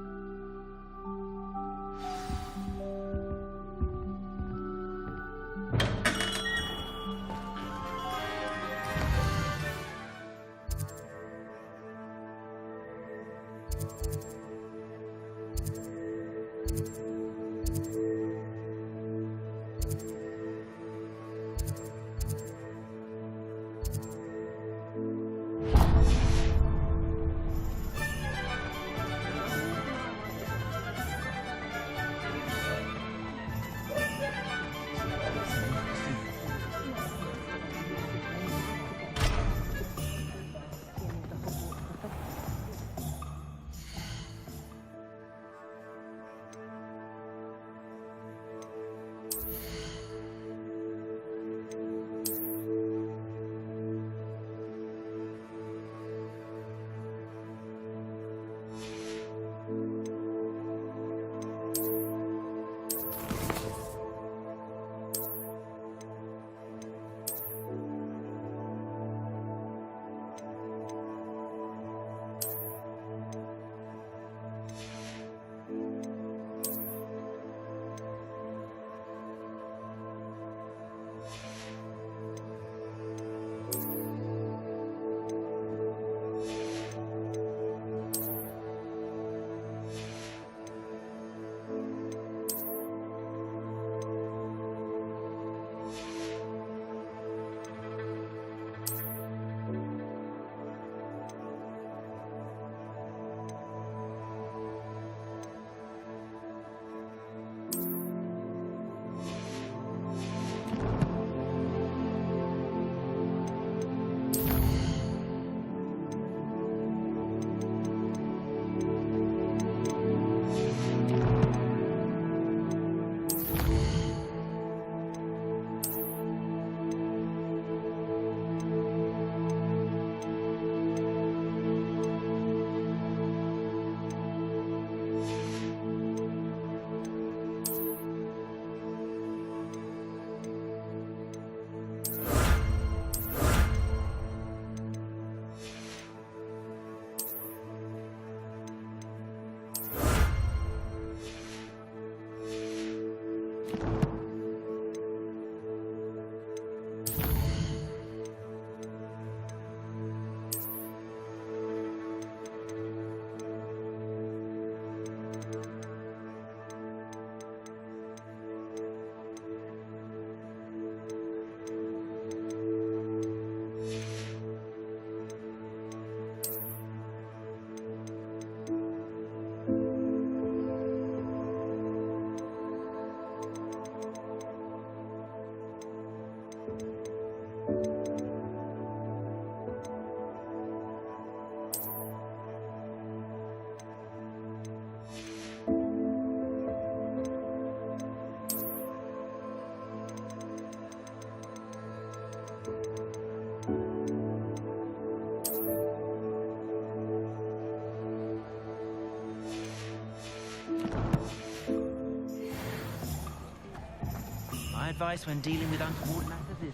My advice when dealing with untoward matters is...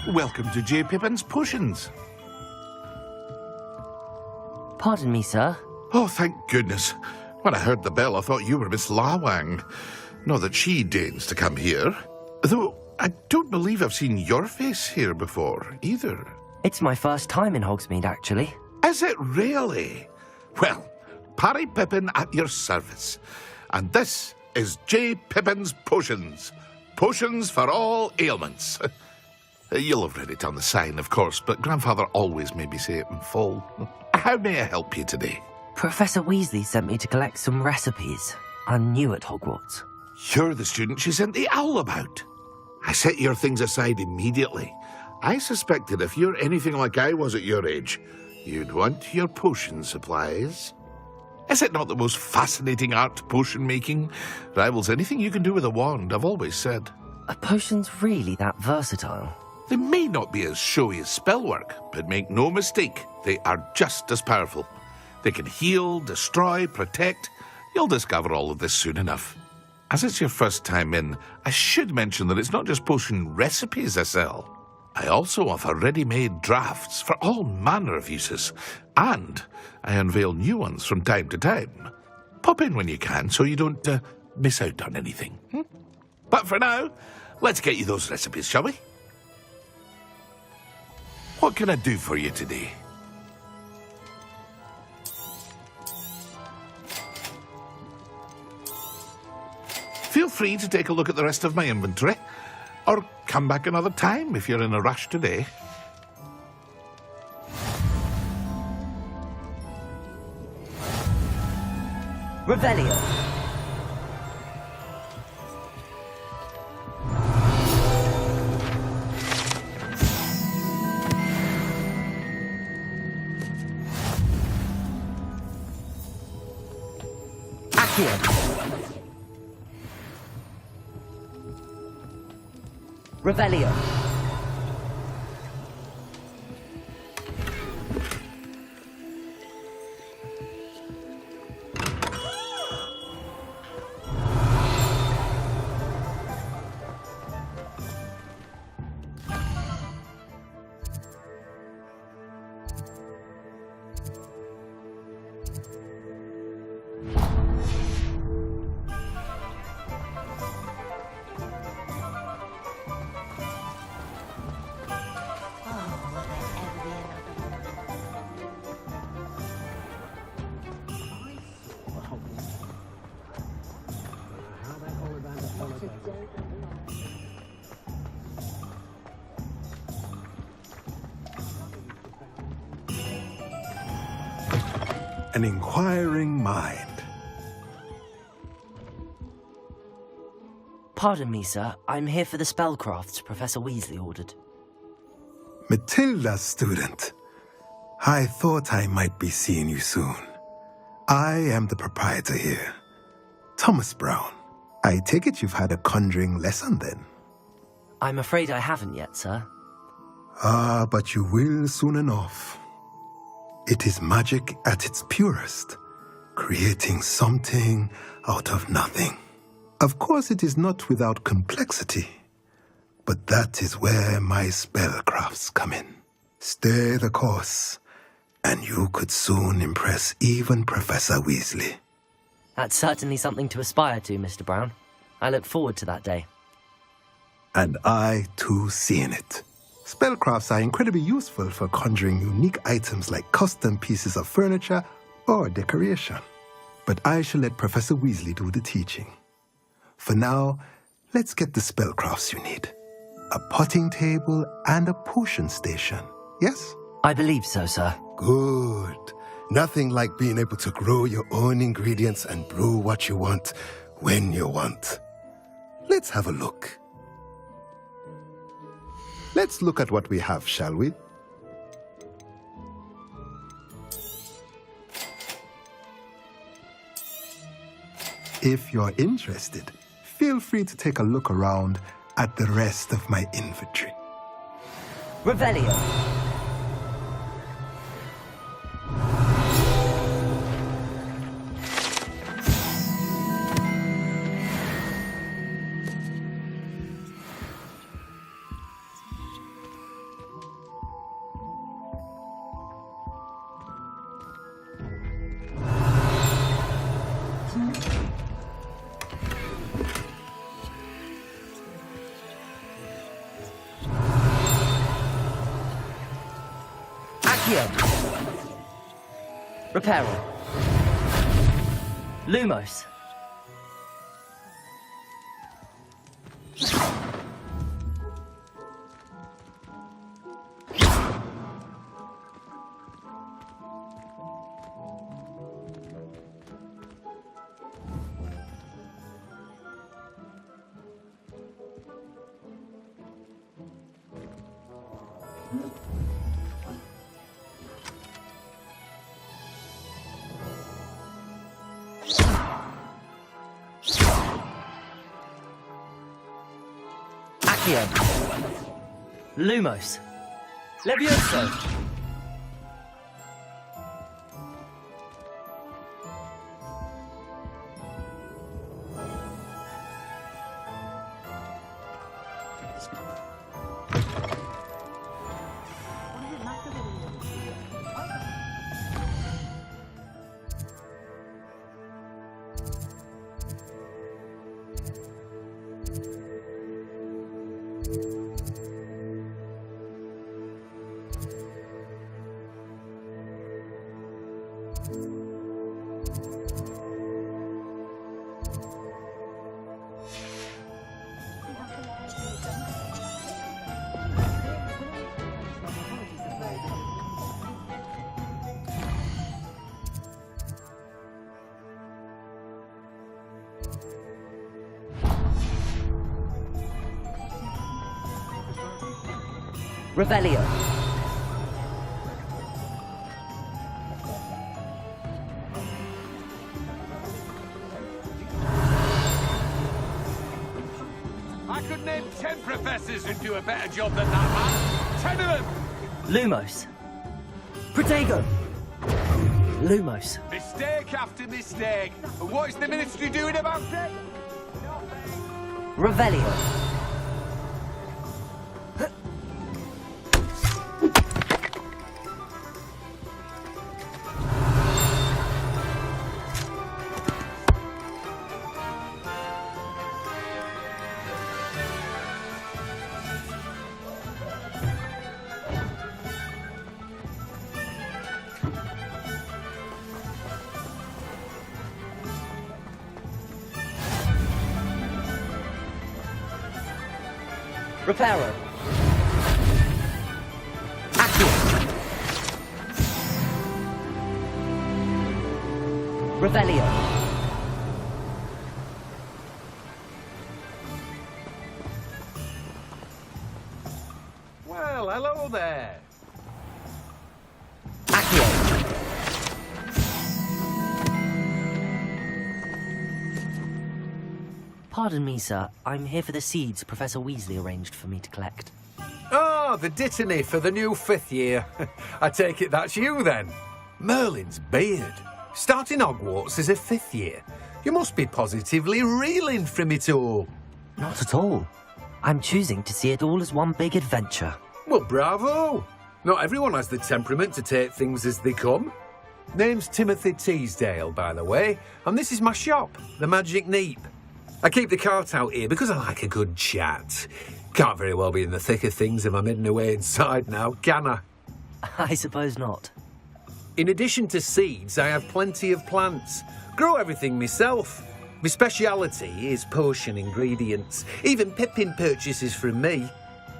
Welcome to J. Pippin's Potions. Pardon me, sir. Oh, thank goodness. When I heard the bell, I thought you were Miss Lawang. Not that she deigns to come here. Though, I don't believe I've seen your face here before, either. It's my first time in Hogsmeade, actually. Is it really? Well, Parry Pippin at your service. And this is J. Pippin's Potions. Potions for all ailments. You'll have read it on the sign, of course, but Grandfather always made me say it in full. How may I help you today? Professor Weasley sent me to collect some recipes. I'm new at Hogwarts. You're the student she sent the owl about. I set your things aside immediately. I suspected if you're anything like I was at your age, you'd want your potion supplies. Is it not the most fascinating art, potion making? Rivals anything you can do with a wand, I've always said. Are potions really that versatile? They may not be as showy as spellwork, but make no mistake, they are just as powerful. They can heal, destroy, protect. You'll discover all of this soon enough. As it's your first time in, I should mention that it's not just potion recipes I sell. I also offer ready-made drafts for all manner of uses, and I unveil new ones from time to time. Pop in when you can so you don't miss out on anything. But for now, let's get you those recipes, shall we? What can I do for you today? Feel free to take a look at the rest of my inventory, or come back another time if you're in a rush today. Revelio. Revelio. An inquiring mind. Pardon me, sir. I'm here for the spellcrafts Professor Weasley ordered. Matilda, student. I thought I might be seeing you soon. I am the proprietor here, Thomas Brown. I take it you've had a conjuring lesson then? I'm afraid I haven't yet, sir. Ah, but you will soon enough. It is magic at its purest, creating something out of nothing. Of course, it is not without complexity, but that is where my spellcrafts come in. Stay the course, and you could soon impress even Professor Weasley. That's certainly something to aspire to, Mr. Brown. I look forward to that day. And I, too, seeing it. Spellcrafts are incredibly useful for conjuring unique items like custom pieces of furniture or decoration. But I shall let Professor Weasley do the teaching. For now, let's get the spellcrafts you need. A potting table and a potion station, yes? I believe so, sir. Good. Nothing like being able to grow your own ingredients and brew what you want when you want. Let's have a look. Let's look at what we have, shall we? If you're interested, feel free to take a look around at the rest of my inventory. Revelio. Reparo. Lumos. Lumos. Levioso. Revelio. I could name 10 professors who'd do a better job than that, man. 10 of them! Lumos. Protego. Lumos. Mistake after mistake. And what is the Ministry doing about it? Revelio. Reparo. Accio. Revelio. Well, hello there. Pardon me, sir. I'm here for the seeds Professor Weasley arranged for me to collect. Ah, the dittany for the new 5th year. I take it that's you, then. Merlin's beard. Starting Hogwarts as a 5th year. You must be positively reeling from it all. Not at all. I'm choosing to see it all as one big adventure. Well, bravo. Not everyone has the temperament to take things as they come. Name's Timothy Teasdale, by the way, and this is my shop, the Magic Neep. I keep the cart out here because I like a good chat. Can't very well be in the thick of things if I'm hidden away inside now, can I? I suppose not. In addition to seeds, I have plenty of plants. Grow everything myself. My speciality is potion ingredients. Even Pippin purchases from me.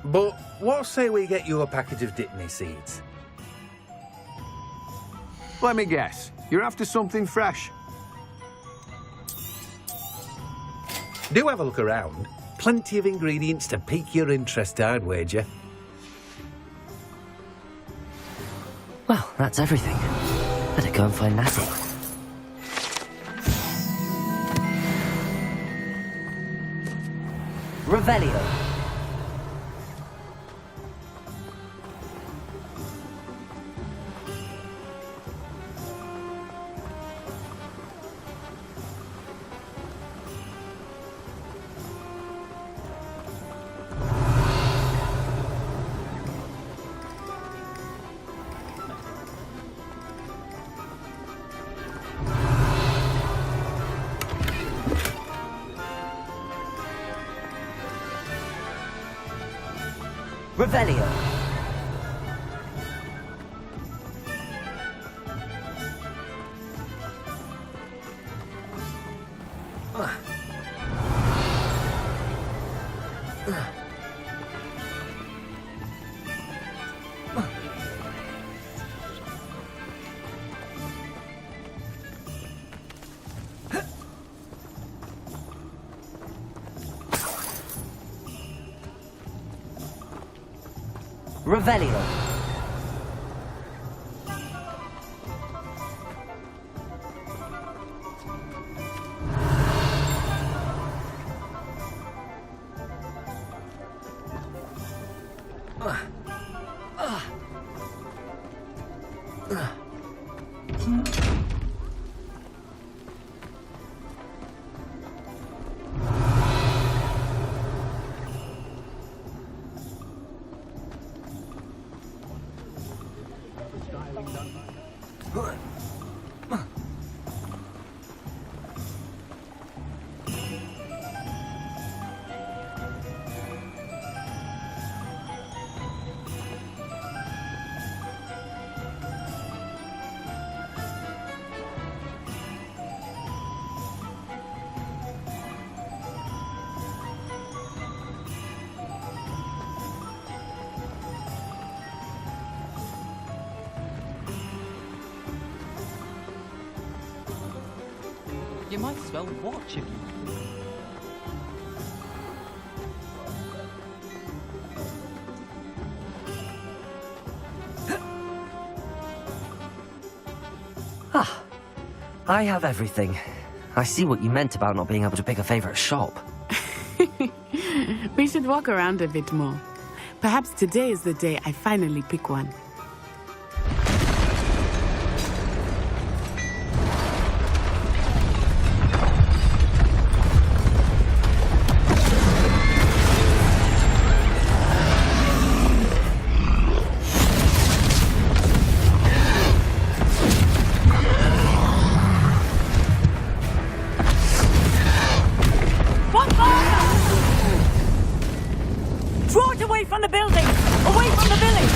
But what say we get you a packet of Dittany seeds? Let me guess. You're after something fresh. Do have a look around. Plenty of ingredients to pique your interest, I'd wager. Well, that's everything. Better go and find Natty. Revelio. Revelio. Revelio. You might as well watch if you... Ah, I have everything. I see what you meant about not being able to pick a favorite shop. We should walk around a bit more. Perhaps today is the day I finally pick one. Draw it away from the building! Away from the village!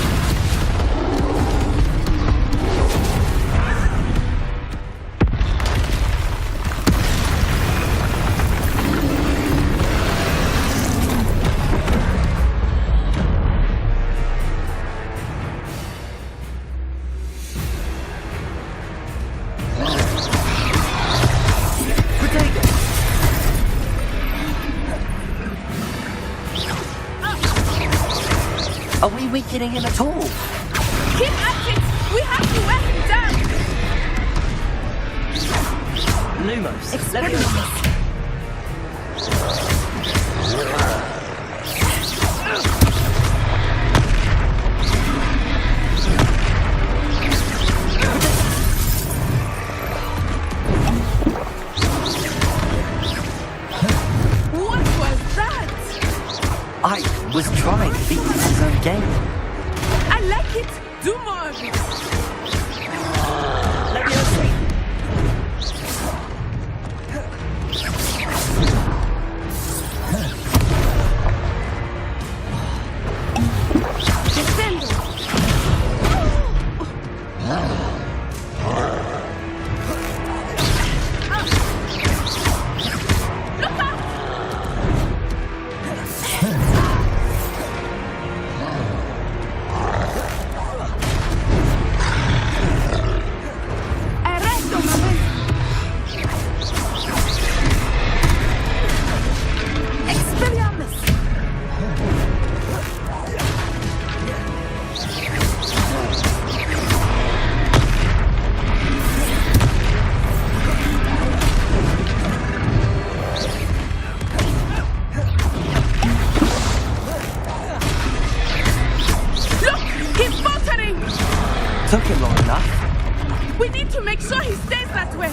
Are we weakening him at all? Keep at it! We have to wear him down! Lumos, Leviosa. What was that? I was trying to beat his own game. I like it! Do more of it! Leviosa. Took him long enough. We need to make sure he stays that way.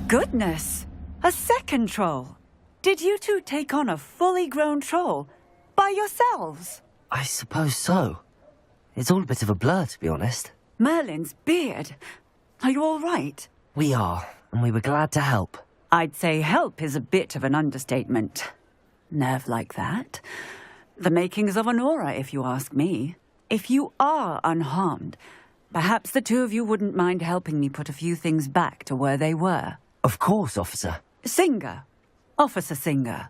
Goodness! A second troll! Did you two take on a fully grown troll? By yourselves? I suppose so. It's all a bit of a blur, to be honest. Merlin's beard. Are you all right? We are, and we were glad to help. I'd say help is a bit of an understatement. Nerve like that. The makings of an aura, if you ask me. If you are unharmed, perhaps the two of you wouldn't mind helping me put a few things back to where they were. Of course, officer. Singer. Officer Singer.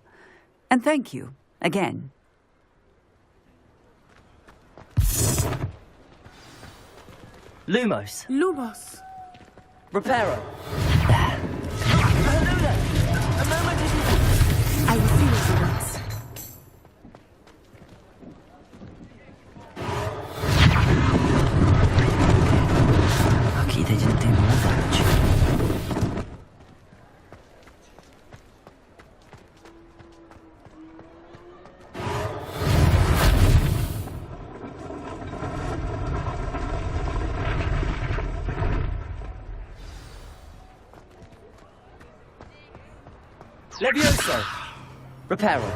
And thank you, again. Lumos. Lumos. Reparo. I will see what he wants. Lucky they didn't do more damage. Levioso. Reparo.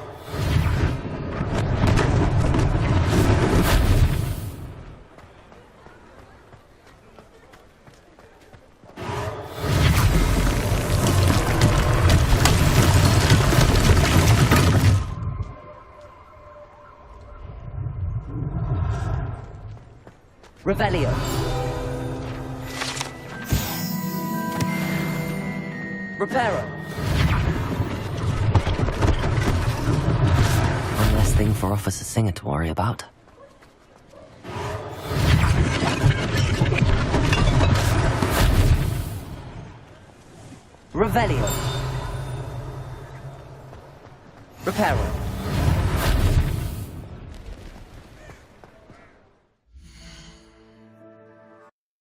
Revelio. Reparo. One less thing for Officer Singer to worry about. Revelio. Reparo.